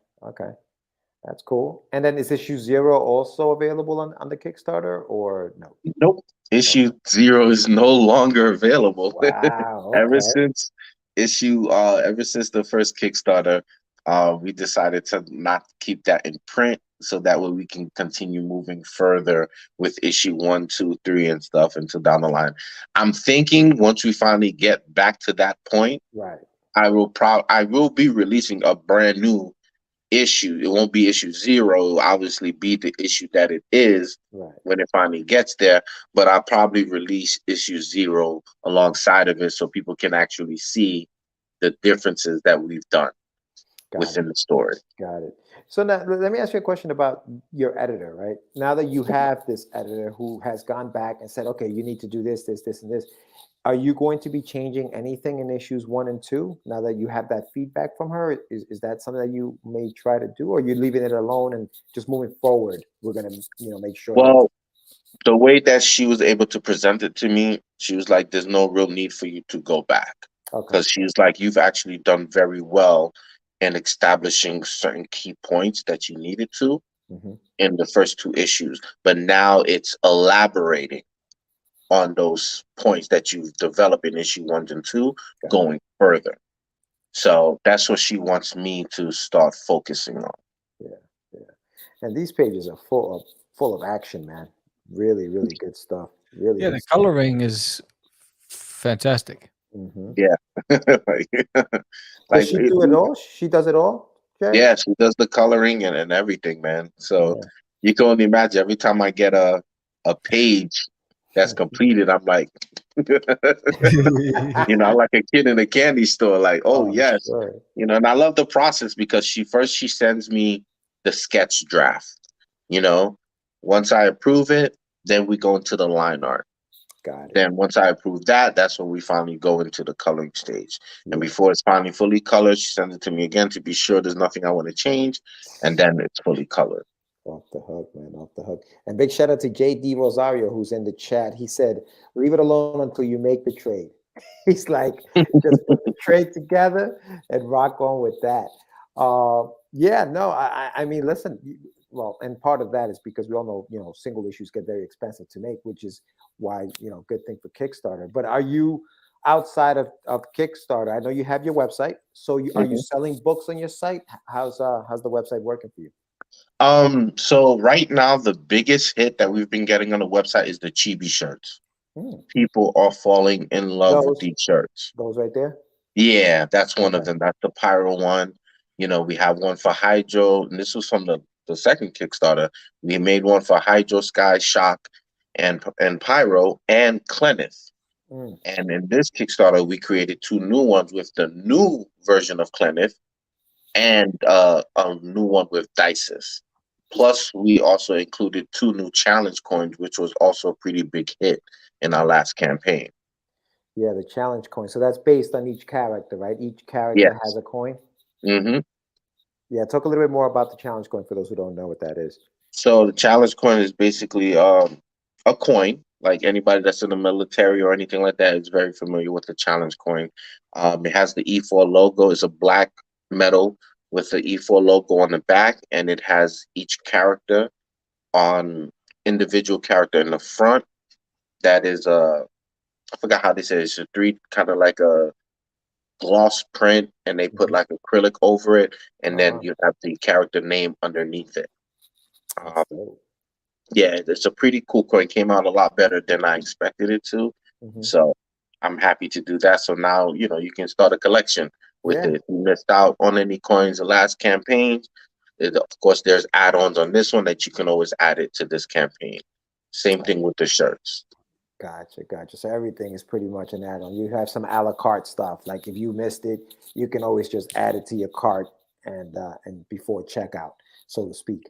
that's cool. And then is issue 0 also available on the Kickstarter, or no? Nope. Issue 0 is no longer available. Wow. Okay. Ever since the first Kickstarter, we decided to not keep that in print, so that way we can continue moving further with issue 1, 2, 3 and stuff until down the line. I'm thinking once we finally get back to that point, right, I will be releasing a brand new issue. It won't be issue 0. It'll obviously be the issue that it is when it finally gets there, but I'll probably release issue 0 alongside of it so people can actually see the differences that we've done within the story. Got it. So now let me ask you a question about your editor, right? Now that you have this editor who has gone back and said, okay, you need to do this, this, this, and this, are you going to be changing anything in issues 1 and 2 now that you have that feedback from her? Is that something that you may try to do, or you're leaving it alone and just moving forward? We're going to, make sure. Well, the way that she was able to present it to me, she was like, there's no real need for you to go back. Because she was like, you've actually done very well in establishing certain key points that you needed to in the first 2 issues. But now it's elaborating on those points that you've developed in issue 1 and 2, going further. So that's what she wants me to start focusing on. Yeah. And these pages are full of action, man. Really, really good stuff. Really. Yeah, the coloring is fantastic. Yeah. Does she do it all? She does it all? Jay? Yeah, she does the coloring and everything, man. So you can only imagine every time I get a page that's completed, I'm like, you know, like a kid in a candy store, like, oh yes, sure. you know. And I love the process because she sends me the sketch draft. You know, once I approve it, then we go into the line art. Got it. Then once I approve that, that's when we finally go into the coloring stage. And Yeah. before it's finally fully colored, she sends it to me again to be sure there's nothing I want to change, and then it's fully colored. Off the hook, man, off the hook. And big shout out to JD Rosario, who's in the chat. He said, leave it alone until you make the trade. He's like, just put the trade together and rock on with that. Yeah, no, I mean, listen, well, and part of that is because we all know, you know, single issues get very expensive to make, which is why, you know, good thing for Kickstarter. But are you outside of Kickstarter? I know you have your website. So are you selling books on your site? How's the website working for you? So right now, the biggest hit that we've been getting on the website is the chibi shirts. People are falling in love with these shirts. Those right there? Yeah, that's one of them. That's the Pyro one. You know, we have one for Hydro, and this was from the second Kickstarter. We made one for Hydro, Sky, Shock, and Pyro, and Clenith. And in this Kickstarter, we created 2 new ones with the new version of Clenith and a new one with Dices. Plus, we also included 2 new challenge coins, which was also a pretty big hit in our last campaign. Yeah, the challenge coin. So that's based on each character, right? Each character has a coin. Yeah, talk a little bit more about the challenge coin for those who don't know what that is. So the challenge coin is basically a coin. Like anybody that's in the military or anything like that is very familiar with the challenge coin. It has the E4 logo. It's a black metal with the E4 logo on the back, and it has each character on individual character in the front. That is I forgot how they say it. It's a 3 kind of like a gloss print, and they put like acrylic over it, and then you have the character name underneath it. Yeah, it's a pretty cool coin. Came out a lot better than I expected it to. So I'm happy to do that. So now, you know, you can start a collection with it. If you missed out on any coins the last campaign, of course, there's add-ons on this one that you can always add it to this campaign. Same thing with the shirts. Gotcha. So everything is pretty much an add-on. You have some a la carte stuff. Like if you missed it, you can always just add it to your cart and before checkout, so to speak,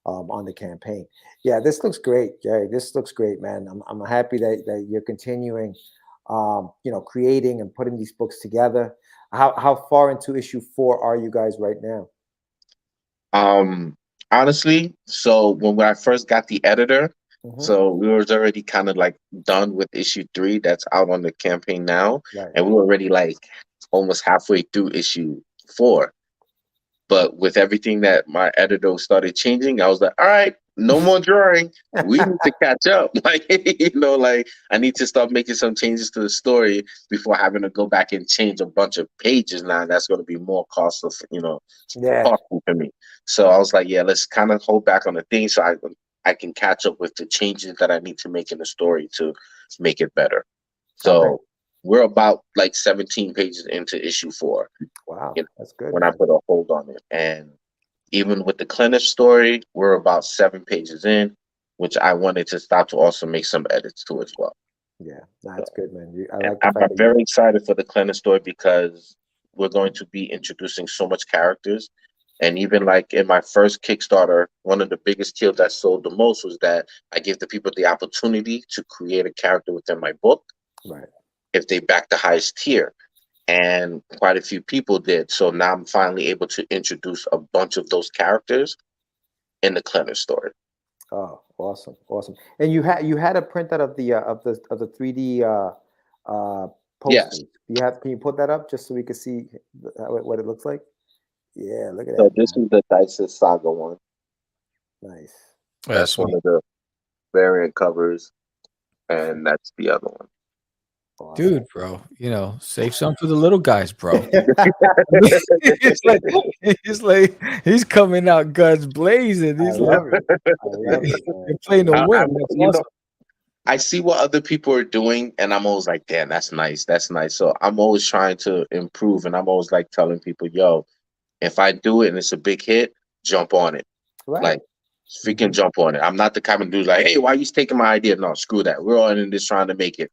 on the campaign. Yeah, this looks great, Jerry. This looks great, man. I'm happy that you're continuing, you know, creating and putting these books together. How far into issue 4 are you guys right now? Honestly, so when I first got the editor, so we were already kind of like done with issue 3 that's out on the campaign now. And we were already like almost halfway through issue 4. But with everything that my editor started changing, I was like, all right, no more drawing. We need to catch up. Like, you know, like I need to start making some changes to the story before having to go back and change a bunch of pages now. That's going to be more costly, you know, costly for me. So I was like, yeah, let's kind of hold back on the thing so I can catch up with the changes that I need to make in the story to make it better. So we're about like 17 pages into issue 4. Wow, you know, that's good. When I put a hold on it. And even with the Clenith story, we're about 7 pages in, which I wanted to stop to also make some edits to as well. Yeah, that's good, man. I'm very excited for the Clenith story because we're going to be introducing so much characters. And even like in my first Kickstarter, one of the biggest tiers that sold the most was that I gave the people the opportunity to create a character within my book. Right. If they back the highest tier. And quite a few people did. So now I'm finally able to introduce a bunch of those characters in the Clenith story. Oh, awesome. And you had a printout of the 3D posters. Yes. Can you put that up just so we can see what it looks like? Yeah, look at that. So this is the Dices Saga one. Nice. That's one of the variant covers, and that's the other one. Awesome. Dude, bro, you know, save some for the little guys, bro. It's like he's coming out guns blazing. He's like, you're playing to win. That's awesome. I see what other people are doing, and I'm always like, damn, that's nice. That's nice. So I'm always trying to improve, and I'm always like telling people, yo, if I do it and it's a big hit, jump on it. Right. Like, freaking jump on it. I'm not the kind of dude like, hey, why are you taking my idea? No, screw that. We're all in this trying to make it.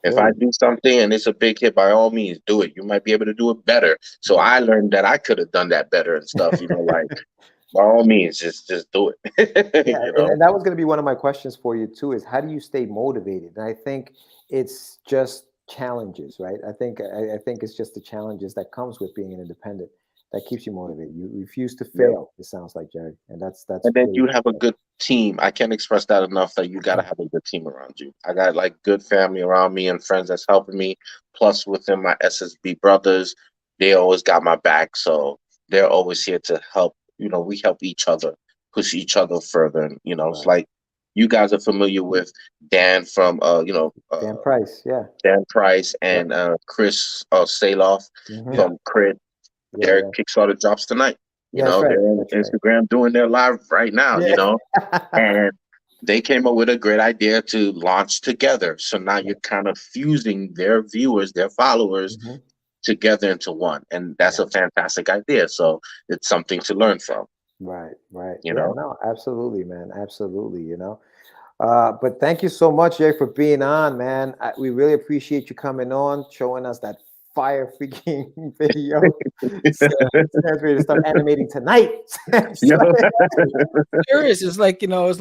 If I do something and it's a big hit, by all means, do it. You might be able to do it better. So I learned that I could have done that better and stuff. Like by all means, just do it. Yeah, and that was going to be one of my questions for you too. Is how do you stay motivated? And I think it's just challenges, right? I think it's just the challenges that comes with being an independent that keeps you motivated. You refuse to fail. It sounds like, Jerry, and that's. And then you have a good team. I can't express that enough. That you got to have a good team around you. I got like good family around me and friends that's helping me. Plus, within my SSB brothers, they always got my back, so they're always here to help. We help each other, push each other further. And it's like you guys are familiar with Dan from Dan Price, Dan Price and Chris Saloff from Crit. Their Kickstarter drops tonight. They're on Instagram doing their live right now, and they came up with a great idea to launch together. So now you're kind of fusing their viewers, their followers together into one. And that's a fantastic idea. So it's something to learn from. Right. No, absolutely, man. Absolutely, But thank you so much, Jay, for being on, man. We really appreciate you coming on, showing us that fire freaking video. So it's ready to start animating tonight. Serious. It's like, it's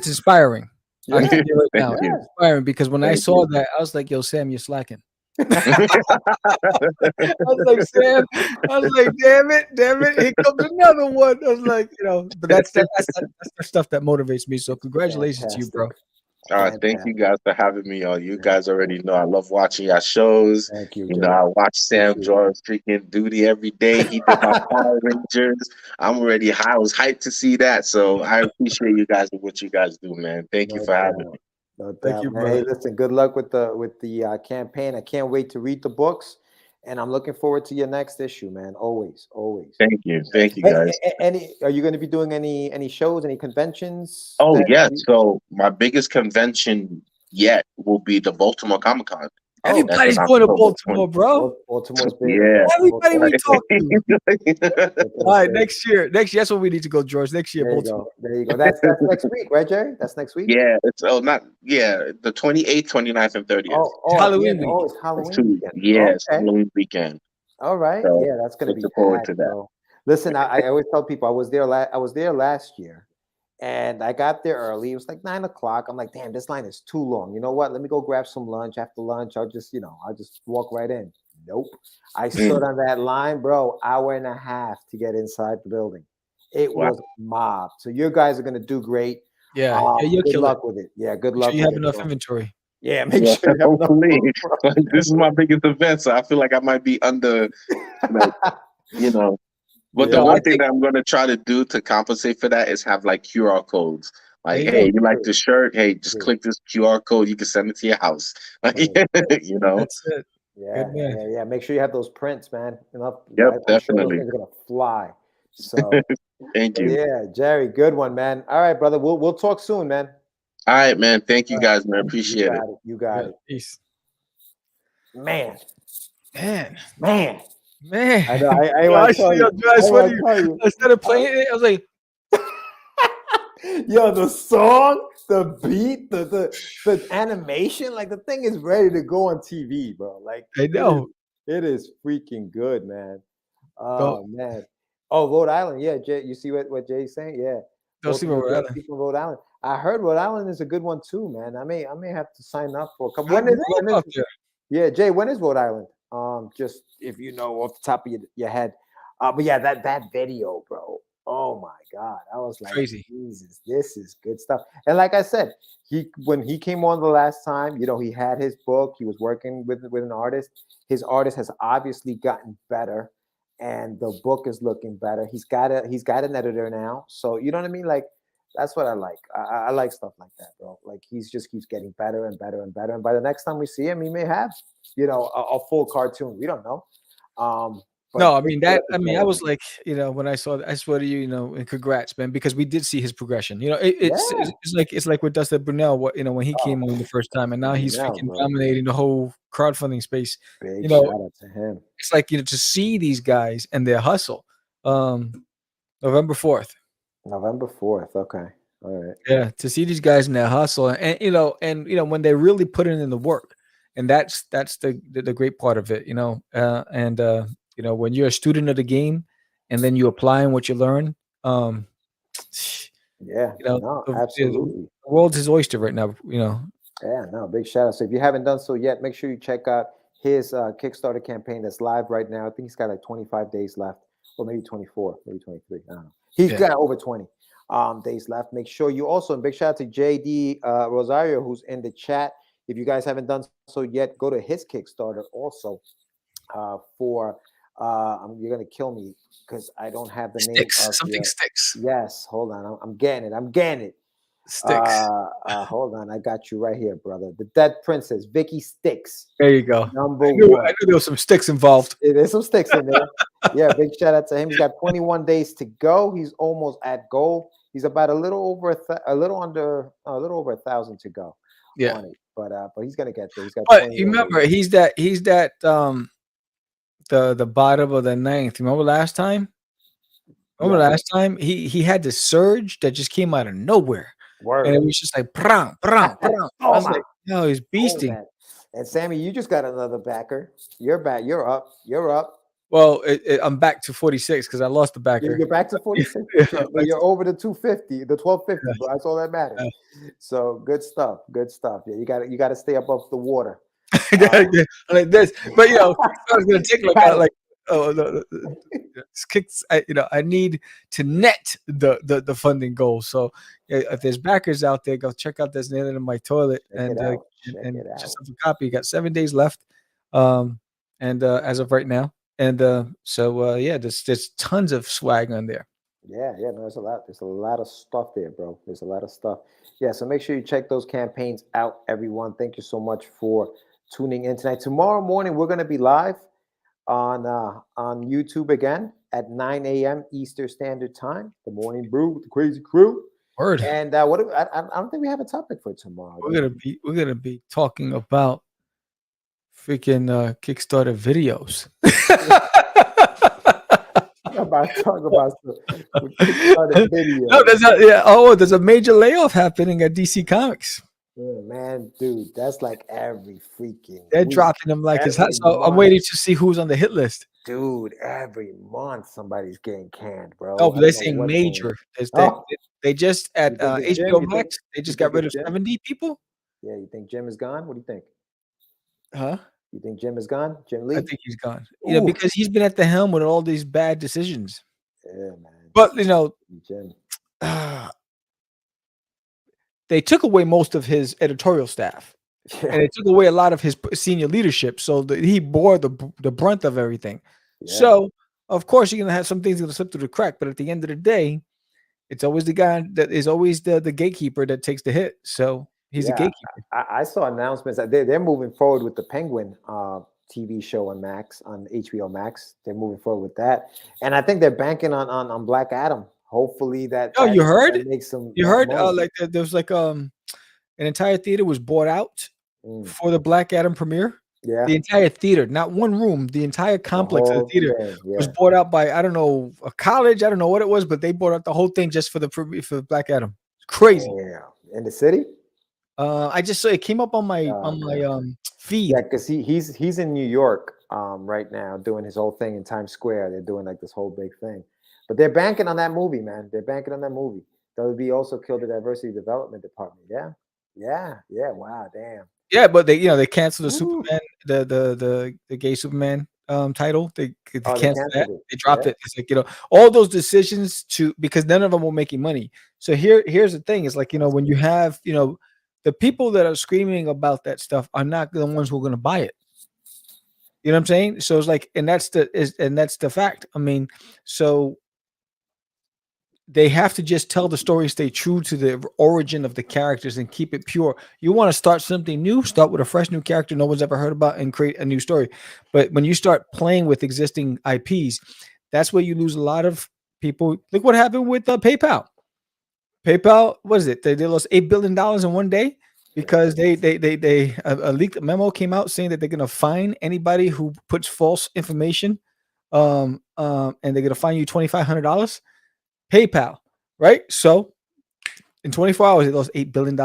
inspiring. I can do it now. It's inspiring because when I saw that, I was like, yo, Sam, you're slacking. I was like, Sam, damn it, here comes another one. I was like, but that's the stuff that motivates me. So congratulations to you, bro. All right, thank you guys for having me on. You guys already know I love watching your shows. Thank you. I watch Sam draw freaking duty every day. He did my Power Rangers. I was hyped to see that. So I appreciate you guys and what you guys do, man. Thank you for having me. No doubt. Thank you, bro. Hey, listen, good luck with the campaign. I can't wait to read the books, and I'm looking forward to your next issue, man. Always. Thank you, guys. Are you going to be doing any shows, any conventions? Oh yeah. So my biggest convention yet will be the Baltimore Comic-Con. Everybody's going to Baltimore, bro. Baltimore's big. Yeah. Everybody we talk to. All right, next year. That's what we need to go, George. Next year, Baltimore. There you go. That's next week, right, Jerry? That's next week. Yeah, it's the 28th, 29th, and 30th. Oh, Halloween week. It's Halloween weekend. It's Halloween weekend. All right. So, that's going to be forward to that. Bro. Listen, I always tell people I was there last year. And I got there early. It was like 9 o'clock. I'm like, damn, this line is too long. You know what? Let me go grab some lunch. After lunch, I'll just walk right in. Nope. I stood on that line, bro, hour and a half to get inside the building. It was mobbed. So you guys are going to do great. Yeah. Good luck with it. Yeah, good luck. You have enough inventory. Yeah, make sure you have hopefully. This is my biggest event, so I feel like I might be under, But the one thing that I'm going to try to do to compensate for that is have like QR codes. Like, hey, you like the shirt? Hey, just click this QR code. You can send it to your house. That's it. Yeah. Make sure you have those prints, man. Definitely. They're gonna fly. So, thank you. Yeah, Jerry, good one, man. All right, brother. We'll talk soon, man. All right, man. Thank you guys, man. Appreciate it. You got it. Peace. Man. I know. I started playing it. I was like, yo, the song, the beat, the animation, like the thing is ready to go on TV, bro. Like I know it is freaking good, man. Oh man. Oh, Rhode Island, yeah. Jay, you see what Jay's saying? Yeah. Don't see Rhode Island. I heard Rhode Island is a good one too, man. I may have to sign up for a couple. Yeah, Jay, when is Rhode Island? Just if you know off the top of your head. But yeah, that video, bro. Oh my God. I was like, crazy. Jesus, this is good stuff. And like I said, when he came on the last time, he had his book, he was working with an artist. His artist has obviously gotten better, and the book is looking better. He's got an editor now. So you know what I mean? Like, that's what I like. I like stuff like that, bro. Like he just keeps getting better and better and better. And by the next time we see him, he may have, a full cartoon. We don't know. I was like, when I saw that, I swear to you, and congrats, man, because we did see his progression. It's like with Dustin Brunel, when he came on the first time, and now he's freaking dominating the whole crowdfunding space. Big shout out to him. It's like, to see these guys and their hustle. November 4th. November 4th. Okay. All right. Yeah, to see these guys in their hustle, and when they really put in the work, and that's the great part of it, and when you're a student of the game, and then you apply in what you learn, um, Yeah. No, the absolutely. world's his oyster right now, Yeah, no, big shout out. So if you haven't done so yet, make sure you check out his Kickstarter campaign that's live right now. I think he's got like 25 days left, or maybe 24, maybe 23. I don't know. He's Yeah. got over 20 days left. Make sure you also, and big shout out to JD Rosario, who's in the chat. If you guys haven't done so yet, go to his Kickstarter also for, you're going to kill me because I don't have the name of something sticks. Yes, hold on. I'm getting it. Sticks. Hold on, I got you right here, brother. The Dead Princess, Vicky Sticks. There you go. Number I knew one. there was some sticks involved. There's some sticks in there. Yeah, big shout out to him. He's got 21 days to go. He's almost at goal. He's about a little over 1,000 to go. Yeah, on it. But he's gonna get there. He's got. But you remember, he's that the bottom of the ninth. Remember last time? Last time he had this surge that just came out of nowhere. Word. And it was just like prang, prang, prang. I was like, no, he's beasting. And Sammy, you just got another backer. You're back. You're up. You're up. Well, I'm back to 46 because I lost the backer. You're back to 46. But you're over the 250, the 1250. Yeah. Bro. That's all that matters. Yeah. So good stuff. Good stuff. Yeah, you got to stay above the water. Like this, but I was gonna take kicks. I need to net the funding goal. So if there's backers out there, go check out this Nailing in My Toilet and just have a copy. You got 7 days left, and as of right now, and there's tons of swag on there. Yeah, no, there's a lot of stuff there, bro. There's a lot of stuff. Yeah, so make sure you check those campaigns out, everyone. Thank you so much for tuning in tonight. Tomorrow morning, we're going to be live on YouTube again at 9 a.m. Eastern Standard Time. The Morning Brew with the Crazy Crew. Word. And I don't think we have a topic for tomorrow. We're gonna be talking about freaking Kickstarter videos. About talk about some Kickstarter videos. No, there's a major layoff happening at DC Comics. Yeah, man, dude, that's like every freaking. They're dropping them like it's hot. So I'm waiting to see who's on the hit list. Dude, every month somebody's getting canned, bro. Oh, but they're saying major. They just at HBO Max. They just got rid of 70 people. Yeah, you think Jim is gone? What do you think? Huh? You think Jim is gone? Jim Lee? I think he's gone. Because he's been at the helm with all these bad decisions. Yeah, man. But Jim. They took away most of his editorial staff, and it took away a lot of his senior leadership. So he bore the brunt of everything. Yeah. So of course you're gonna have some things gonna slip through the crack. But at the end of the day, it's always the guy that is always the gatekeeper that takes the hit. So he's a gatekeeper. I saw announcements that they're moving forward with the Penguin TV show on HBO Max. They're moving forward with that, and I think they're banking on Black Adam. Hopefully that. Oh, you heard? Makes some. You heard? Like there was like an entire theater was bought out for the Black Adam premiere. Yeah. The entire theater, not one room, the entire complex of the theater was bought out by I don't know a college. I don't know what it was, but they bought out the whole thing just for the Black Adam. It's crazy. Yeah. In the city. I just saw it came up on my feed. Yeah, because he's in New York right now doing his whole thing in Times Square. They're doing like this whole big thing. But they're banking on that movie, man. They're banking on that movie. WB also killed the diversity development department. Yeah. Wow, damn. Yeah, but they canceled the Superman, the gay Superman title. They canceled that. They dropped it. It's like all those decisions because none of them were making money. So here's the thing: is like when you have the people that are screaming about that stuff are not the ones who are going to buy it. You know what I'm saying? So it's like, and that's the fact. I mean, so. They have to just tell the story, stay true to the origin of the characters and keep it pure. You want to start something new, start with a fresh new character no one's ever heard about and create a new story. But when you start playing with existing IPs, that's where you lose a lot of people. Look what happened with PayPal. PayPal, what is it? They lost $8 billion in one day because a leaked memo came out saying that they're going to fine anybody who puts false information and they're going to fine you $2,500. PayPal right? So in 24 hours, he lost $8 billion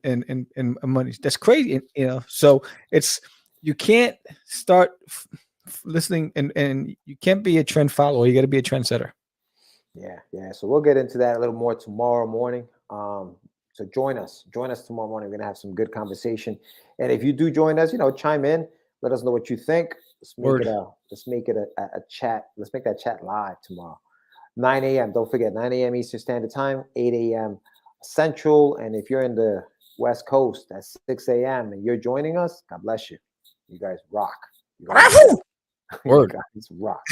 in money. That's crazy, you know. So you can't start listening, and you can't be a trend follower. You got to be a trendsetter. Yeah. So we'll get into that a little more tomorrow morning. So join us tomorrow morning. We're gonna have some good conversation. And if you do join us, chime in. Let us know what you think. Let's make it a chat. Let's make that chat live tomorrow. 9 a.m. Don't forget, 9 a.m. Eastern Standard Time, 8 a.m. Central. And if you're in the West Coast, that's 6 a.m. and you're joining us, God bless you. You guys rock. Word. You guys rock.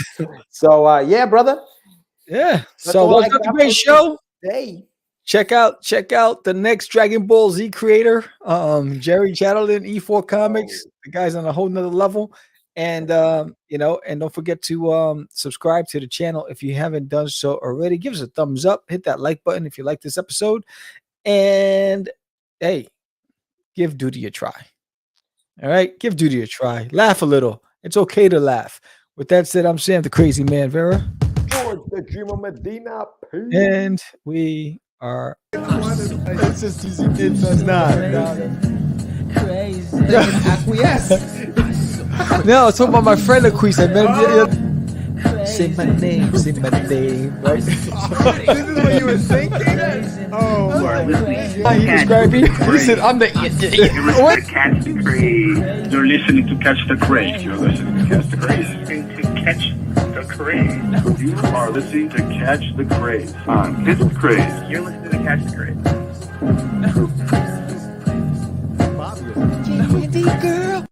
So yeah, brother. Yeah. So what's up, the great show? Today. Check out the next Dragon Ball Z creator, Jerry Chatelain, E4 Comics. The guy's on a whole nother level. And and don't forget to subscribe to the channel if you haven't done so already. Give us a thumbs up, hit that like button if you like this episode, and hey, give duty a try. All right, give duty a try. Laugh a little. It's okay to laugh. With that said, I'm Sam the Crazy Man Vera. George the Dreamer Medina. Peace. And we are. It's just it's not. No, it's talking about my friend Acquis. I met him. Say my name, right? This is what you were thinking? Oh, He described me. He said, I'm the. What? Catch the Craze. You're listening to Catch the Craze. You're listening to Catch the Craze. To Catch the Craze. You are listening to Catch the Craze on Catch the Craze. You're listening to Catch the Craze. Candy girl.